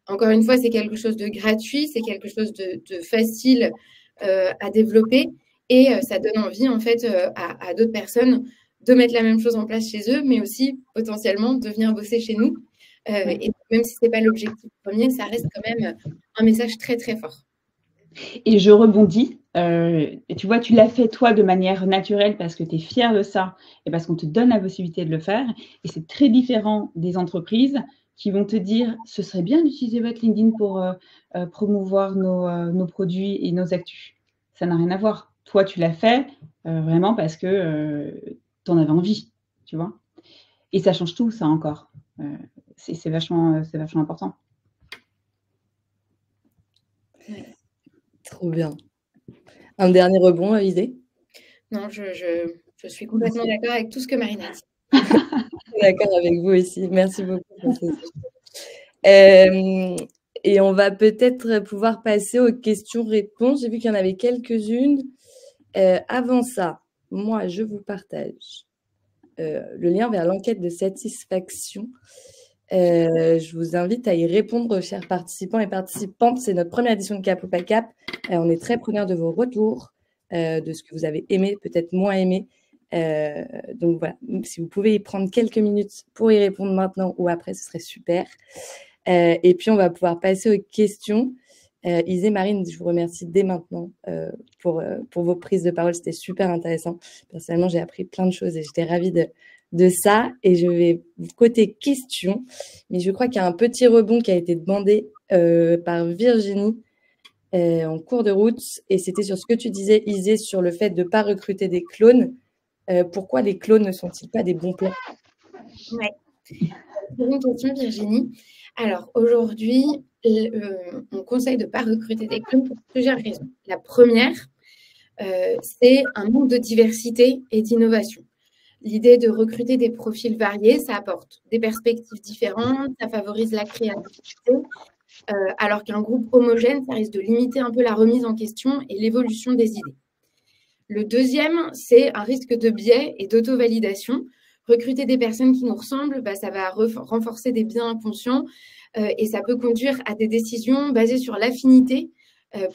Speaker 3: Encore une fois, c'est quelque chose de gratuit, c'est quelque chose de facile à développer, et ça donne envie en fait à d'autres personnes de mettre la même chose en place chez eux, mais aussi potentiellement de venir bosser chez nous. Et même si ce n'est pas l'objectif premier, ça reste quand même un message très, très fort.
Speaker 2: Et je rebondis. Et tu vois, tu l'as fait toi de manière naturelle parce que tu es fier de ça et parce qu'on te donne la possibilité de le faire. Et c'est très différent des entreprises qui vont te dire « ce serait bien d'utiliser votre LinkedIn pour promouvoir nos produits et nos actus ». Ça n'a rien à voir. Toi, tu l'as fait vraiment parce que tu en avais envie, tu vois. Et ça change tout, ça encore. C'est vachement important.
Speaker 1: Trop bien. Un dernier rebond, Isée?
Speaker 3: Non, je suis complètement d'accord avec tout ce que Marine a dit.
Speaker 1: Je suis d'accord avec vous aussi. Merci beaucoup pour ces échanges. Et on va peut-être pouvoir passer aux questions-réponses. J'ai vu qu'il y en avait quelques-unes. Avant ça, moi, je vous partage le lien vers l'enquête de satisfaction. Je vous invite à y répondre, chers participants et participantes. C'est notre première édition de Cap ou pas Cap. On est très preneurs de vos retours, de ce que vous avez aimé, peut-être moins aimé. Donc voilà, si vous pouvez y prendre quelques minutes pour y répondre maintenant ou après, ce serait super. Et puis, on va pouvoir passer aux questions. Isée, Marine, je vous remercie dès maintenant pour vos prises de parole. C'était super intéressant. Personnellement, j'ai appris plein de choses et j'étais ravie de ça. Et je vais côté questions, mais je crois qu'il y a un petit rebond qui a été demandé par Virginie en cours de route. Et c'était sur ce que tu disais, Isée, sur le fait de ne pas recruter des clones. Pourquoi les clones ne sont-ils pas des bons plans?
Speaker 3: Ouais. Bonne question, Virginie. Alors, aujourd'hui, on conseille de ne pas recruter des clones pour plusieurs raisons. La première, c'est un manque de diversité et d'innovation. L'idée de recruter des profils variés, ça apporte des perspectives différentes, ça favorise la créativité, alors qu'un groupe homogène, ça risque de limiter un peu la remise en question et l'évolution des idées. Le deuxième, c'est un risque de biais et d'auto-validation. Recruter des personnes qui nous ressemblent, ça va renforcer des biais inconscients et ça peut conduire à des décisions basées sur l'affinité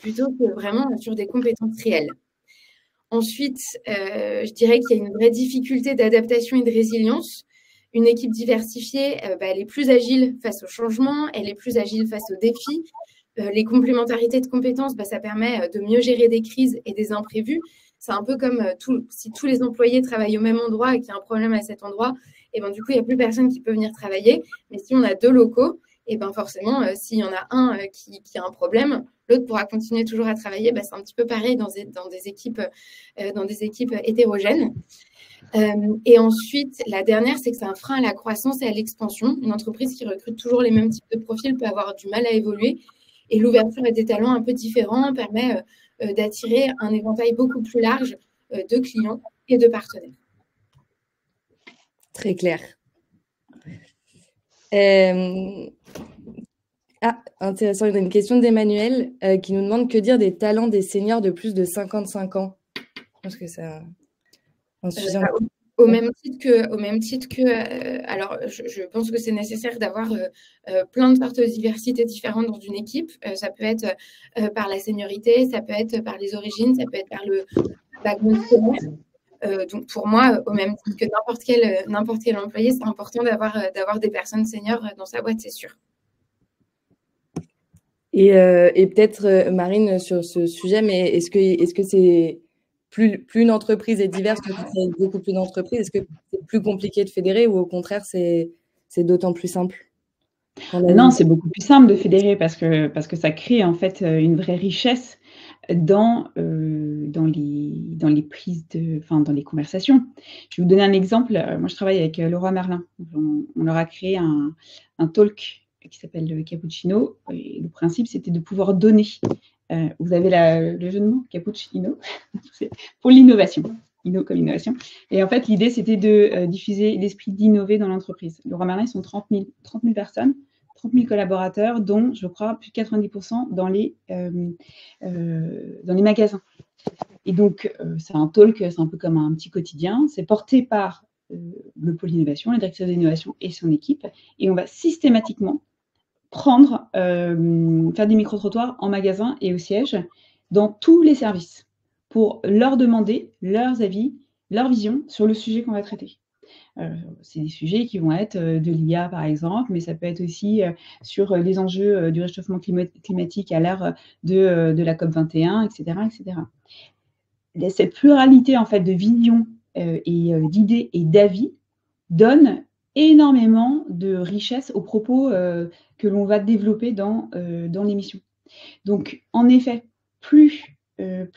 Speaker 3: plutôt que vraiment sur des compétences réelles. Ensuite, je dirais qu'il y a une vraie difficulté d'adaptation et de résilience. Une équipe diversifiée, elle est plus agile face au changement, elle est plus agile face aux défis. Les complémentarités de compétences, ça permet de mieux gérer des crises et des imprévus. C'est un peu comme si tous les employés travaillent au même endroit et qu'il y a un problème à cet endroit, et du coup, il n'y a plus personne qui peut venir travailler. Mais si on a deux locaux, et forcément, s'il y en a un qui a un problème, l'autre pourra continuer toujours à travailler. C'est un petit peu pareil dans des équipes hétérogènes. Et ensuite, la dernière, c'est que c'est un frein à la croissance et à l'expansion. Une entreprise qui recrute toujours les mêmes types de profils peut avoir du mal à évoluer. Et l'ouverture à des talents un peu différents permet d'attirer un éventail beaucoup plus large de clients et de partenaires.
Speaker 1: Très clair. Intéressant. Il y a une question d'Emmanuel qui nous demande que dire des talents des seniors de plus de 55 ans. Je pense que c'est un sujet.
Speaker 3: Au même titre que alors, je pense que c'est nécessaire d'avoir plein de sortes de diversités différentes dans une équipe. Ça peut être par la seniorité, ça peut être par les origines, ça peut être par le background scolaire. Donc, pour moi, au même titre que n'importe quel employé, c'est important d'avoir des personnes seniors dans sa boîte, c'est sûr.
Speaker 1: Et peut-être, Marine, sur ce sujet, mais est-ce que c'est plus une entreprise est diverse, que c'est beaucoup plus d'entreprises, est-ce que c'est plus compliqué de fédérer ou au contraire, c'est d'autant plus simple?
Speaker 2: Non, c'est beaucoup plus simple de fédérer parce que ça crée en fait une vraie richesse dans les prises dans les conversations. Je vais vous donner un exemple. Moi, je travaille avec Leroy Merlin. On leur a créé un talk qui s'appelle le Cappuccino. Et le principe, c'était de pouvoir donner. Vous avez le jeu de mots, Cappuccino, pour l'innovation. Inno comme innovation. Et en fait, l'idée, c'était de diffuser l'esprit d'innover dans l'entreprise. Leroy Merlin, ils sont 30 000 personnes, 30 000 collaborateurs, dont, je crois, plus de 90% dans les magasins. Et donc, c'est un talk, c'est un peu comme un petit quotidien. C'est porté par le pôle innovation, la directrice de l'innovation et son équipe. Et on va systématiquement faire des micro-trottoirs en magasin et au siège dans tous les services pour leur demander leurs avis, leur vision sur le sujet qu'on va traiter. C'est des sujets qui vont être de l'IA, par exemple, mais ça peut être aussi sur les enjeux du réchauffement climatique à l'ère de la COP21, etc., etc. Cette pluralité, en fait, de visions et d'idées et d'avis donne énormément de richesse aux propos que l'on va développer dans l'émission. Donc, en effet, plus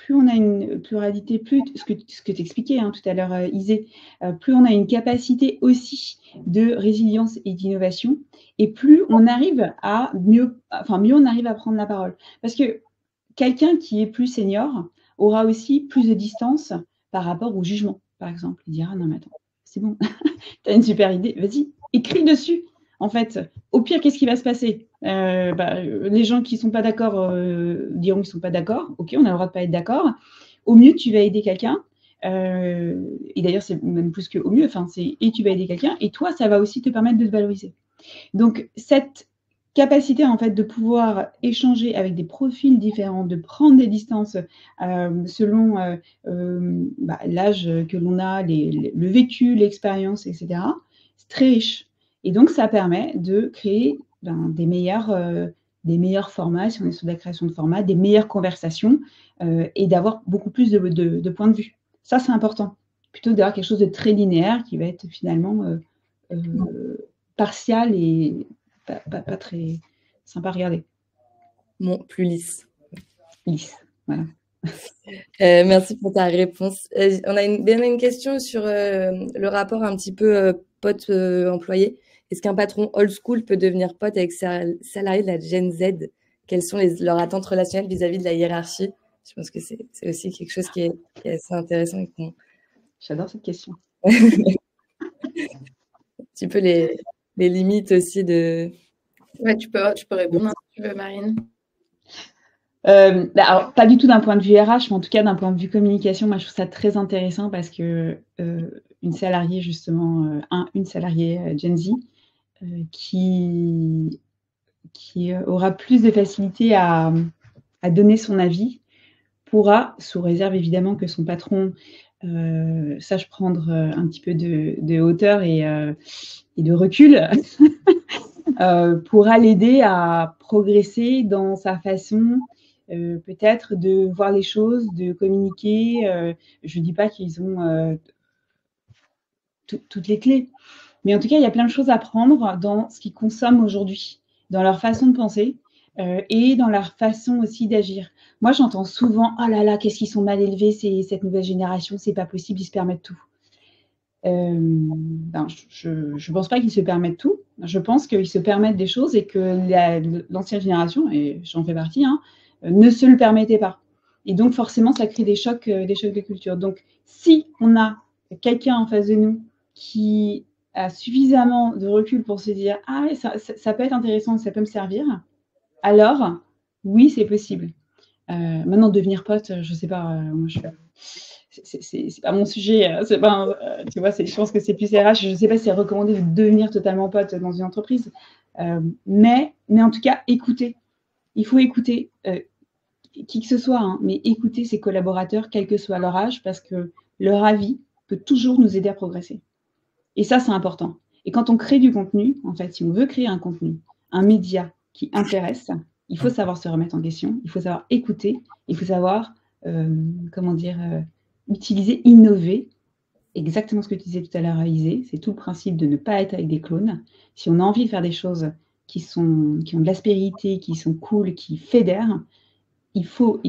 Speaker 2: on a une pluralité, plus ce que tu expliquais tout à l'heure, Isée, plus on a une capacité aussi de résilience et d'innovation, et plus on arrive à mieux on arrive à prendre la parole. Parce que quelqu'un qui est plus senior aura aussi plus de distance par rapport au jugement, par exemple. Il dira, non mais attends, c'est bon, tu as une super idée, vas-y, écris dessus. En fait, au pire, qu'est-ce qui va se passer? Les gens qui ne sont pas d'accord diront qu'ils ne sont pas d'accord. Ok, on a le droit de ne pas être d'accord. Au mieux, tu vas aider quelqu'un. Et d'ailleurs, c'est même plus qu'au mieux. Et tu vas aider quelqu'un. Et toi, ça va aussi te permettre de te valoriser. Donc, cette capacité, en fait, de pouvoir échanger avec des profils différents, de prendre des distances selon l'âge que l'on a, le vécu, l'expérience, etc., c'est très riche. Et donc, ça permet de créer des meilleurs formats, si on est sur la création de formats, des meilleures conversations et d'avoir beaucoup plus de points de vue. Ça, c'est important. Plutôt que d'avoir quelque chose de très linéaire qui va être finalement partial et pas très sympa à regarder.
Speaker 1: Bon, plus lisse.
Speaker 2: Lisse, voilà.
Speaker 1: Merci pour ta réponse. On a une question sur le rapport un petit peu pote-employé. Est-ce qu'un patron old school peut devenir pote avec ses salariés de la Gen Z? Quelles sont leurs attentes relationnelles vis-à-vis de la hiérarchie? Je pense que c'est aussi quelque chose qui est assez intéressant.
Speaker 2: J'adore cette question.
Speaker 1: Un petit peu les limites aussi de...
Speaker 3: Ouais, tu peux répondre si tu veux, Marine.
Speaker 2: Alors, pas du tout d'un point de vue RH, mais en tout cas d'un point de vue communication, moi je trouve ça très intéressant parce que une salariée justement, une salariée Gen Z qui aura plus de facilité à donner son avis pourra, sous réserve évidemment que son patron sache prendre un petit peu de hauteur et de recul, pourra l'aider à progresser dans sa façon peut-être de voir les choses, de communiquer. Je ne dis pas qu'ils ont toutes les clés, mais en tout cas, il y a plein de choses à prendre dans ce qu'ils consomment aujourd'hui, dans leur façon de penser et dans leur façon aussi d'agir. Moi, j'entends souvent « Oh là là, qu'est-ce qu'ils sont mal élevés, cette nouvelle génération, c'est pas possible, ils se permettent tout ». Je ne pense pas qu'ils se permettent tout. Je pense qu'ils se permettent des choses et que l'ancienne génération, et j'en fais partie, ne se le permettait pas. Et donc, forcément, ça crée des chocs de culture. Donc, si on a quelqu'un en face de nous qui a suffisamment de recul pour se dire « Ah, ça peut être intéressant, ça peut me servir », alors, oui, c'est possible. Maintenant, devenir pote, je ne sais pas, moi, c'est pas mon sujet, tu vois, je pense que c'est plus RH, je ne sais pas si c'est recommandé de devenir totalement pote dans une entreprise, mais en tout cas, écouter. Il faut écouter qui que ce soit, mais écouter ses collaborateurs, quel que soit leur âge, parce que leur avis peut toujours nous aider à progresser. Et ça, c'est important. Et quand on crée du contenu, en fait, si on veut créer un contenu, un média qui intéresse, il faut savoir se remettre en question, il faut savoir écouter, il faut savoir, utiliser, innover. Exactement ce que tu disais tout à l'heure, Isée, c'est tout le principe de ne pas être avec des clones. Si on a envie de faire des choses qui ont de l'aspérité, qui sont cool, qui fédèrent, il faut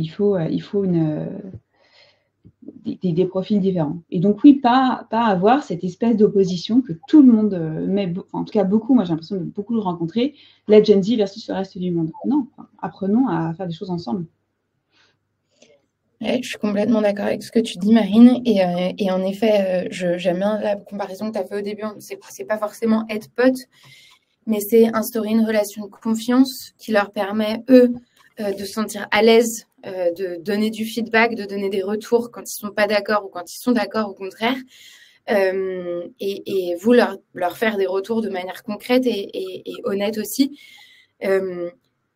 Speaker 2: des profils différents. Et donc, oui, pas avoir cette espèce d'opposition que tout le monde met, en tout cas beaucoup, moi j'ai l'impression de beaucoup le rencontrer, la Gen Z versus le reste du monde. Non, apprenons à faire des choses ensemble.
Speaker 3: Ouais, je suis complètement d'accord avec ce que tu dis, Marine. Et en effet, j'aime bien la comparaison que tu as fait au début. C'est pas forcément être pote, mais c'est instaurer une relation de confiance qui leur permet, eux, de se sentir à l'aise, de donner du feedback, de donner des retours quand ils sont pas d'accord ou quand ils sont d'accord au contraire. Et vous leur faire des retours de manière concrète et honnête aussi.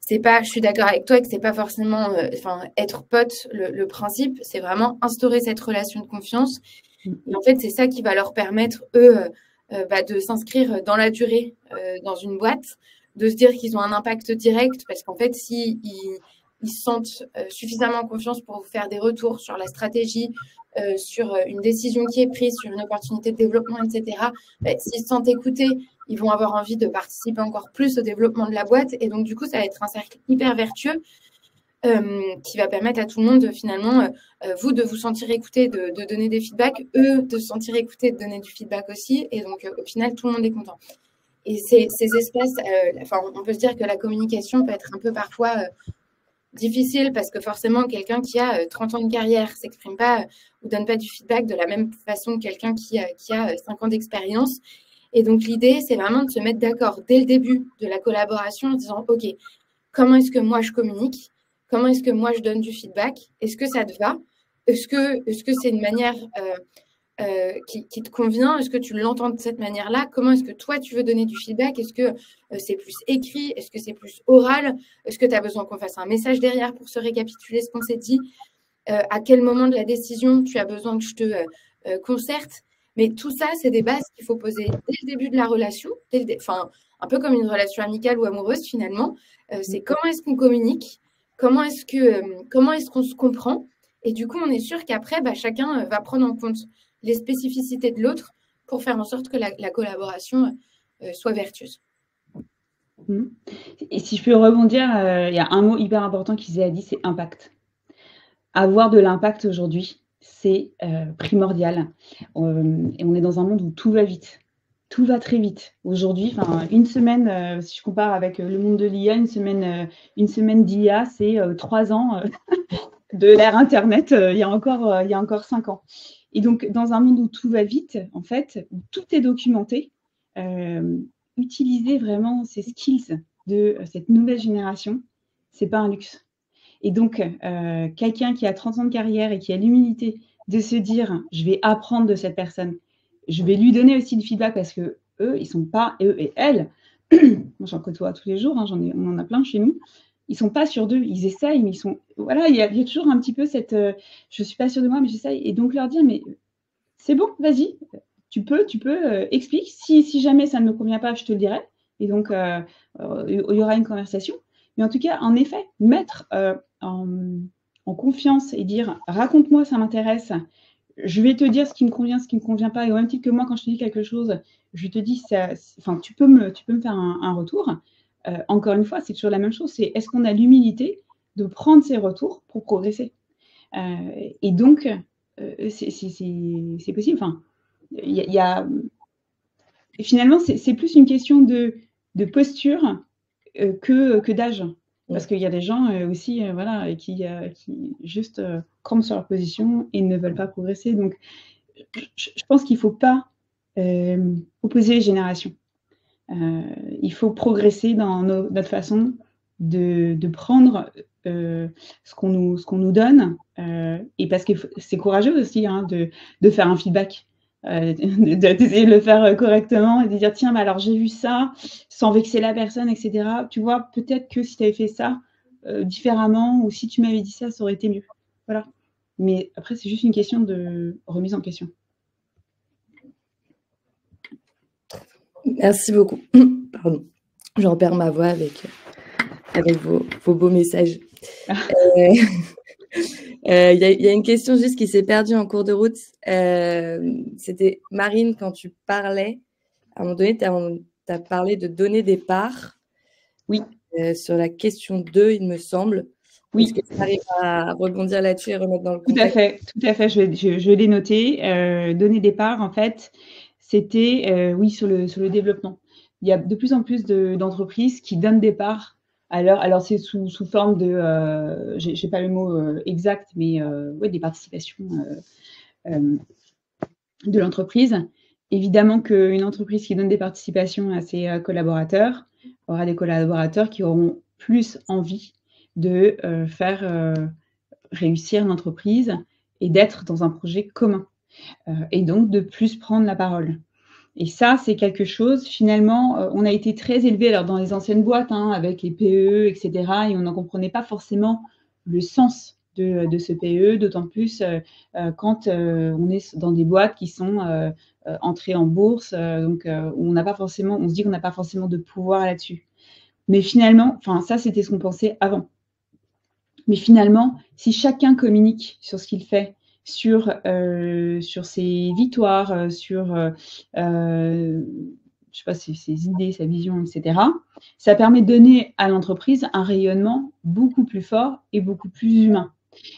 Speaker 3: C'est pas, je suis d'accord avec toi que c'est pas forcément, être pote le principe, c'est vraiment instaurer cette relation de confiance. Et en fait, c'est ça qui va leur permettre, eux, de s'inscrire dans la durée dans une boîte, de se dire qu'ils ont un impact direct, parce qu'en fait, s'ils ils se sentent suffisamment en confiance pour vous faire des retours sur la stratégie, sur une décision qui est prise, sur une opportunité de développement, etc., s'ils se sentent écoutés, ils vont avoir envie de participer encore plus au développement de la boîte. Et donc, du coup, ça va être un cercle hyper vertueux qui va permettre à tout le monde, finalement, vous, de vous sentir écouté, de donner des feedbacks, eux, de se sentir écoutés, de donner du feedback aussi. Et donc, au final, tout le monde est content. Et ces espaces, on peut se dire que la communication peut être un peu parfois difficile parce que forcément, quelqu'un qui a 30 ans de carrière ne s'exprime pas ou donne pas du feedback de la même façon que quelqu'un qui a 5 ans d'expérience. Et donc, l'idée, c'est vraiment de se mettre d'accord dès le début de la collaboration en disant, OK, comment est-ce que moi, je communique? Comment est-ce que moi, je donne du feedback? Est-ce que ça te va? Est-ce que c'est une manière qui te convient? Est-ce que tu l'entends de cette manière-là? Comment est-ce que toi, tu veux donner du feedback? Est-ce que c'est plus écrit? Est-ce que c'est plus oral? Est-ce que tu as besoin qu'on fasse un message derrière pour se récapituler ce qu'on s'est dit? À quel moment de la décision tu as besoin que je te concerte? Mais tout ça, c'est des bases qu'il faut poser dès le début de la relation, un peu comme une relation amicale ou amoureuse finalement. C'est comment est-ce qu'on communique? Comment est-ce qu'on se comprend? Et du coup, on est sûr qu'après, chacun va prendre en compte les spécificités de l'autre pour faire en sorte que la collaboration soit vertueuse.
Speaker 2: Et si je peux rebondir, il y a un mot hyper important qu'Isée a dit, c'est impact. Avoir de l'impact aujourd'hui, c'est primordial. Et on est dans un monde où tout va vite. Tout va très vite. Aujourd'hui, une semaine, si je compare avec le monde de l'IA, une semaine d'IA, c'est 3 ans de l'ère Internet, il y a encore 5 ans. Et donc, dans un monde où tout va vite, en fait, où tout est documenté, utiliser vraiment ces skills de cette nouvelle génération, c'est pas un luxe. Et donc, quelqu'un qui a 30 ans de carrière et qui a l'humilité de se dire, je vais apprendre de cette personne, je vais lui donner aussi du feedback parce que eux, ils sont pas, eux et elles, moi j'en côtoie tous les jours, hein, on en a plein chez nous, ils sont pas sûrs d'eux, ils essayent, mais voilà, il y a toujours un petit peu cette, je suis pas sûre de moi, mais j'essaye. Et donc leur dire, mais c'est bon, vas-y, tu peux, explique. Si jamais ça ne me convient pas, je te le dirai. Et donc, il y aura une conversation. Mais en tout cas, en effet, mettre en confiance et dire, raconte-moi, ça m'intéresse. Je vais te dire ce qui me convient, ce qui ne me convient pas. Et au même titre que moi, quand je te dis quelque chose, je te dis, tu peux me faire un retour. Encore une fois, c'est toujours la même chose. C'est est-ce qu'on a l'humilité de prendre ces retours pour progresser? Et donc, c'est possible. Finalement, c'est plus une question de posture que d'âge. Parce qu'il y a des gens aussi qui juste campent sur leur position et ne veulent pas progresser. Donc, je pense qu'il ne faut pas opposer les générations. Il faut progresser dans notre façon de prendre ce qu'on nous donne. Et parce que c'est courageux aussi de faire un feedback. D'essayer de le faire correctement et de dire tiens, alors j'ai vu ça sans vexer la personne, etc. Tu vois, peut-être que si tu avais fait ça différemment ou si tu m'avais dit ça, ça aurait été mieux. Voilà. Mais après, c'est juste une question de remise en question.
Speaker 1: Merci beaucoup. Pardon. J'en perds ma voix avec vos beaux messages. Il y a une question juste qui s'est perdue en cours de route. C'était Marine, quand tu parlais, à un moment donné, tu as parlé de donner des parts.
Speaker 2: Oui.
Speaker 1: Sur la question 2, il me semble.
Speaker 2: Oui.
Speaker 1: Est-ce que tu arrives à rebondir là-dessus et remettre dans le contexte?
Speaker 2: Tout à fait. Je l'ai noté. Donner des parts, en fait, c'était, oui, sur le développement. Il y a de plus en plus d'entreprises qui donnent des parts alors c'est sous forme de, j'ai pas le mot exact, mais ouais, des participations de l'entreprise. Évidemment qu'une entreprise qui donne des participations à ses collaborateurs aura des collaborateurs qui auront plus envie de faire réussir l'entreprise et d'être dans un projet commun, et donc de plus prendre la parole. Et ça, c'est quelque chose, finalement, on a été très élevés alors dans les anciennes boîtes, hein, avec les PE, etc., et on n'en comprenait pas forcément le sens de ce PE, d'autant plus quand on est dans des boîtes qui sont entrées en bourse, donc on se dit qu'on n'a pas forcément de pouvoir là-dessus. Mais finalement, enfin ça, c'était ce qu'on pensait avant. Mais finalement, si chacun communique sur ce qu'il fait, sur ses victoires, sur je sais pas, ses idées, sa vision, etc., ça permet de donner à l'entreprise un rayonnement beaucoup plus fort et beaucoup plus humain.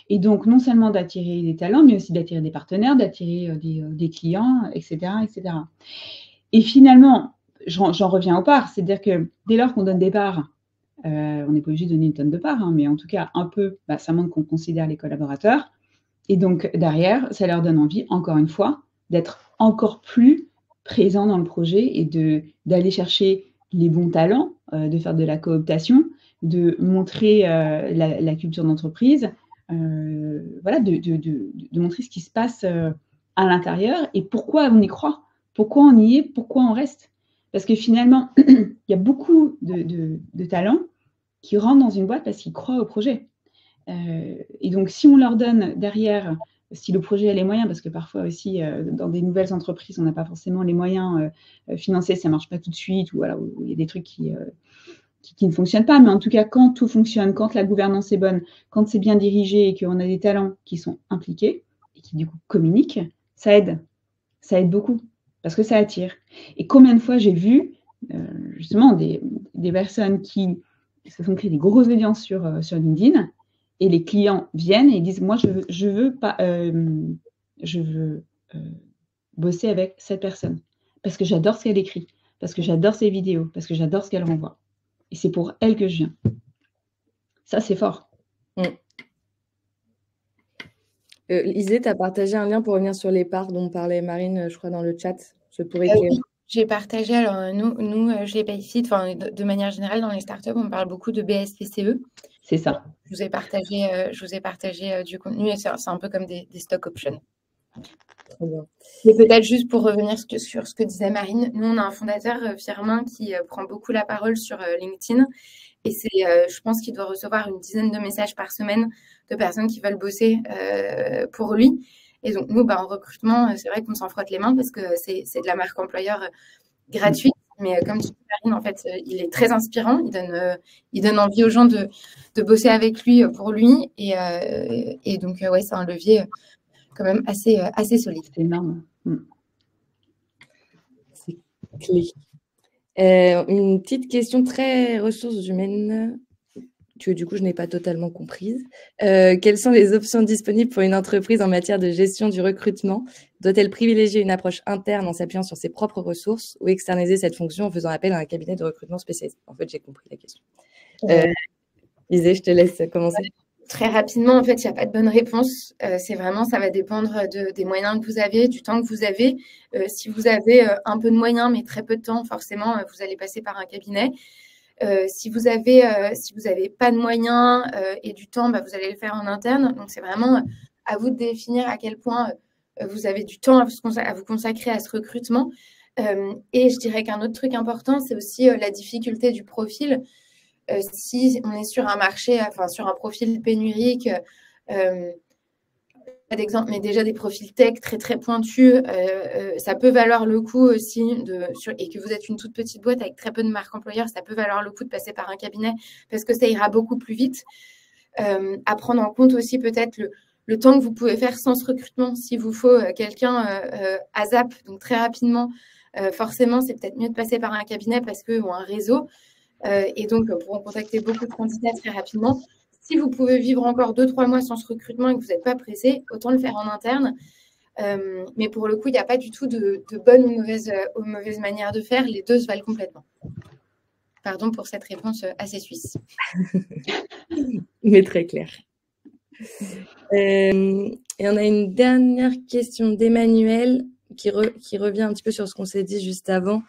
Speaker 2: Et donc, non seulement d'attirer des talents, mais aussi d'attirer des partenaires, d'attirer des clients, etc., etc. Et finalement, j'en reviens aux parts, c'est-à-dire que dès lors qu'on donne des parts, on n'est pas obligé de donner une tonne de parts, hein, mais en tout cas, un peu, ça montre qu'on considère les collaborateurs. Et donc, derrière, ça leur donne envie, encore une fois, d'être encore plus présents dans le projet et d'aller chercher les bons talents, de faire de la cooptation, de montrer la culture d'entreprise, voilà, de montrer ce qui se passe à l'intérieur et pourquoi on y croit, pourquoi on y est, pourquoi on reste. Parce que finalement, il y a beaucoup de talents qui rentrent dans une boîte parce qu'ils croient au projet. Et donc, si on leur donne derrière, si le projet a les moyens, parce que parfois aussi, dans des nouvelles entreprises, on n'a pas forcément les moyens financiers, ça ne marche pas tout de suite, ou voilà, où il y a des trucs qui ne fonctionnent pas. Mais en tout cas, quand tout fonctionne, quand la gouvernance est bonne, quand c'est bien dirigé et qu'on a des talents qui sont impliqués et qui, du coup, communiquent, ça aide. Ça aide beaucoup, parce que ça attire. Et combien de fois j'ai vu, justement, des personnes qui se sont créées des grosses audiences sur LinkedIn, et les clients viennent et disent, moi, je veux bosser avec cette personne, parce que j'adore ce qu'elle écrit, parce que j'adore ses vidéos, parce que j'adore ce qu'elle renvoie. Et c'est pour elle que je viens. Ça, c'est fort.
Speaker 1: Isée, tu as partagé un lien pour revenir sur les parts dont parlait Marine, je crois, dans le chat.
Speaker 3: Oui, j'ai partagé. Alors, nous chez PayFit, de manière générale, dans les startups, on parle beaucoup de BSPCE.
Speaker 2: C'est ça.
Speaker 3: Je vous ai partagé du contenu et c'est un peu comme des stock options. Et peut-être juste pour revenir sur ce que disait Marine, nous, on a un fondateur, Firmin, qui prend beaucoup la parole sur LinkedIn. Et je pense qu'il doit recevoir une dizaine de messages par semaine de personnes qui veulent bosser pour lui. Et donc, nous, en recrutement, c'est vrai qu'on s'en frotte les mains parce que c'est de la marque employeur gratuite. Mais comme tu dis, Marine, en fait, il est très inspirant. Il donne envie aux gens de bosser avec lui pour lui. Et donc, ouais, c'est un levier quand même assez solide.
Speaker 2: C'est énorme.
Speaker 1: C'est clé. Une petite question très ressources humaines que du coup je n'ai pas totalement comprise. Quelles sont les options disponibles pour une entreprise en matière de gestion du recrutement? Doit-elle privilégier une approche interne en s'appuyant sur ses propres ressources ou externaliser cette fonction en faisant appel à un cabinet de recrutement spécialisé? En fait, j'ai compris la question. Isée, je te laisse commencer.
Speaker 3: Très rapidement, en fait, il n'y a pas de bonne réponse. C'est vraiment, ça va dépendre des moyens que vous avez, du temps que vous avez. Si vous avez un peu de moyens, mais très peu de temps, forcément, vous allez passer par un cabinet. Si vous avez pas de moyens et du temps, vous allez le faire en interne. Donc, c'est vraiment à vous de définir à quel point vous avez du temps à vous consacrer à ce recrutement. Et je dirais qu'un autre truc important, c'est aussi la difficulté du profil. Si on est sur un marché, sur un profil pénurique, pas d'exemple, mais déjà des profils tech très, très pointus, ça peut valoir le coup aussi, et que vous êtes une toute petite boîte avec très peu de marques employeurs, ça peut valoir le coup de passer par un cabinet parce que ça ira beaucoup plus vite. À prendre en compte aussi peut-être le temps que vous pouvez faire sans ce recrutement. S'il vous faut quelqu'un à ZAP, donc très rapidement, forcément, c'est peut-être mieux de passer par un cabinet ou un réseau. Et donc, pourront contacter beaucoup de candidats très rapidement. Si vous pouvez vivre encore 2-3 mois sans ce recrutement et que vous n'êtes pas pressé, autant le faire en interne. Mais pour le coup, il n'y a pas du tout de bonne ou mauvaise manière de faire. Les deux se valent complètement. Pardon pour cette réponse assez suisse.
Speaker 1: Mais très clair. Et on a une dernière question d'Emmanuel qui revient un petit peu sur ce qu'on s'est dit juste avant.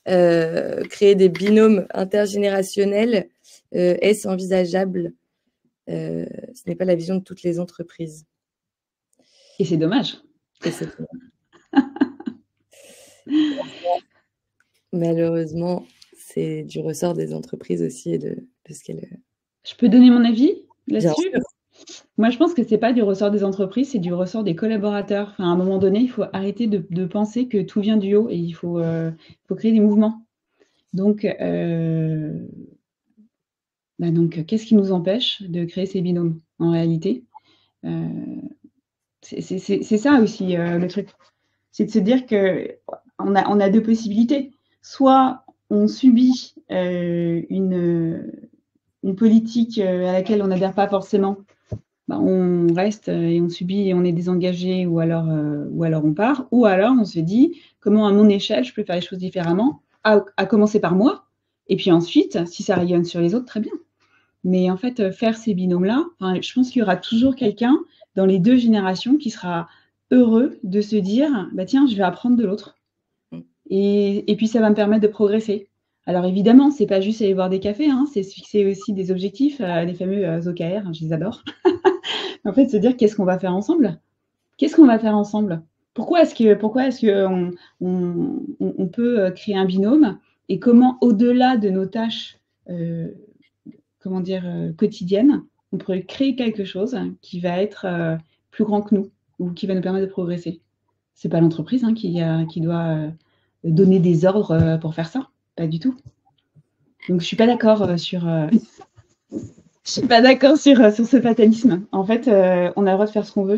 Speaker 1: Créer des binômes intergénérationnels, est-ce envisageable? Ce n'est pas la vision de toutes les entreprises.
Speaker 2: Et c'est dommage.
Speaker 1: Et c'est dommage. Malheureusement, c'est du ressort des entreprises aussi et de ce qu'elles...
Speaker 2: Je peux donner mon avis là-dessus?
Speaker 1: Bien sûr.
Speaker 2: Moi, je pense que c'est pas du ressort des entreprises, c'est du ressort des collaborateurs. Enfin, à un moment donné, il faut arrêter de penser que tout vient du haut et il faut créer des mouvements. Donc, qu'est-ce qui nous empêche de créer ces binômes en réalité? C'est ça aussi le truc. C'est de se dire qu'on a deux possibilités. Soit on subit une politique à laquelle on n'adhère pas forcément, on reste et on subit et on est désengagé, ou alors on part, ou alors on se dit comment à mon échelle je peux faire les choses différemment, à commencer par moi, et puis ensuite, si ça rayonne sur les autres, très bien. Mais en fait, faire ces binômes-là, je pense qu'il y aura toujours quelqu'un dans les deux générations qui sera heureux de se dire tiens, je vais apprendre de l'autre. Et puis ça va me permettre de progresser. Alors évidemment, c'est pas juste aller boire des cafés, c'est se fixer aussi des objectifs, les fameux OKR, je les adore. En fait, se dire qu'est-ce qu'on va faire ensemble? Qu'est-ce qu'on va faire ensemble? Pourquoi est-ce que on peut créer un binôme, et comment, au-delà de nos tâches quotidiennes, on pourrait créer quelque chose qui va être plus grand que nous, ou qui va nous permettre de progresser. C'est pas l'entreprise qui doit donner des ordres pour faire ça, pas du tout. Donc je suis pas d'accord sur ce fatalisme. En fait, on a le droit de faire ce qu'on veut,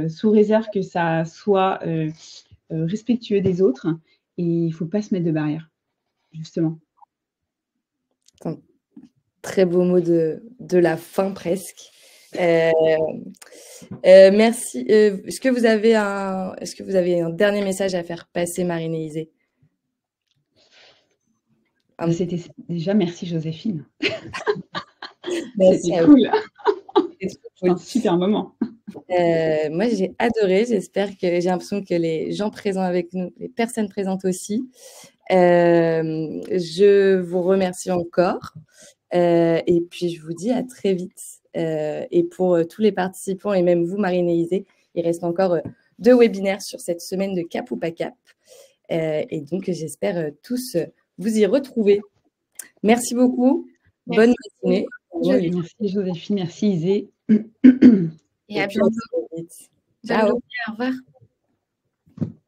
Speaker 2: sous réserve que ça soit respectueux des autres, et il faut pas se mettre de barrière, justement.
Speaker 1: Très beau mot de la fin presque. Merci. Est-ce que vous avez un dernier message à faire passer, Marine et Isée?
Speaker 2: C'était déjà merci Joséphine.
Speaker 1: C'était
Speaker 2: cool.
Speaker 1: C'était
Speaker 2: un super moment.
Speaker 1: Moi, j'ai adoré. J'espère que j'ai l'impression que les gens présents avec nous, les personnes présentes aussi. Je vous remercie encore. Et puis, je vous dis à très vite. Et pour tous les participants, et même vous, Marine et Isée, il reste encore 2 webinaires sur cette semaine de Cap ou pas Cap. Et donc, j'espère tous vous y retrouver. Merci beaucoup. Bonne matinée.
Speaker 2: Merci Joséphine, merci Isée.
Speaker 3: Et à bientôt.
Speaker 1: Ciao.
Speaker 3: Au revoir.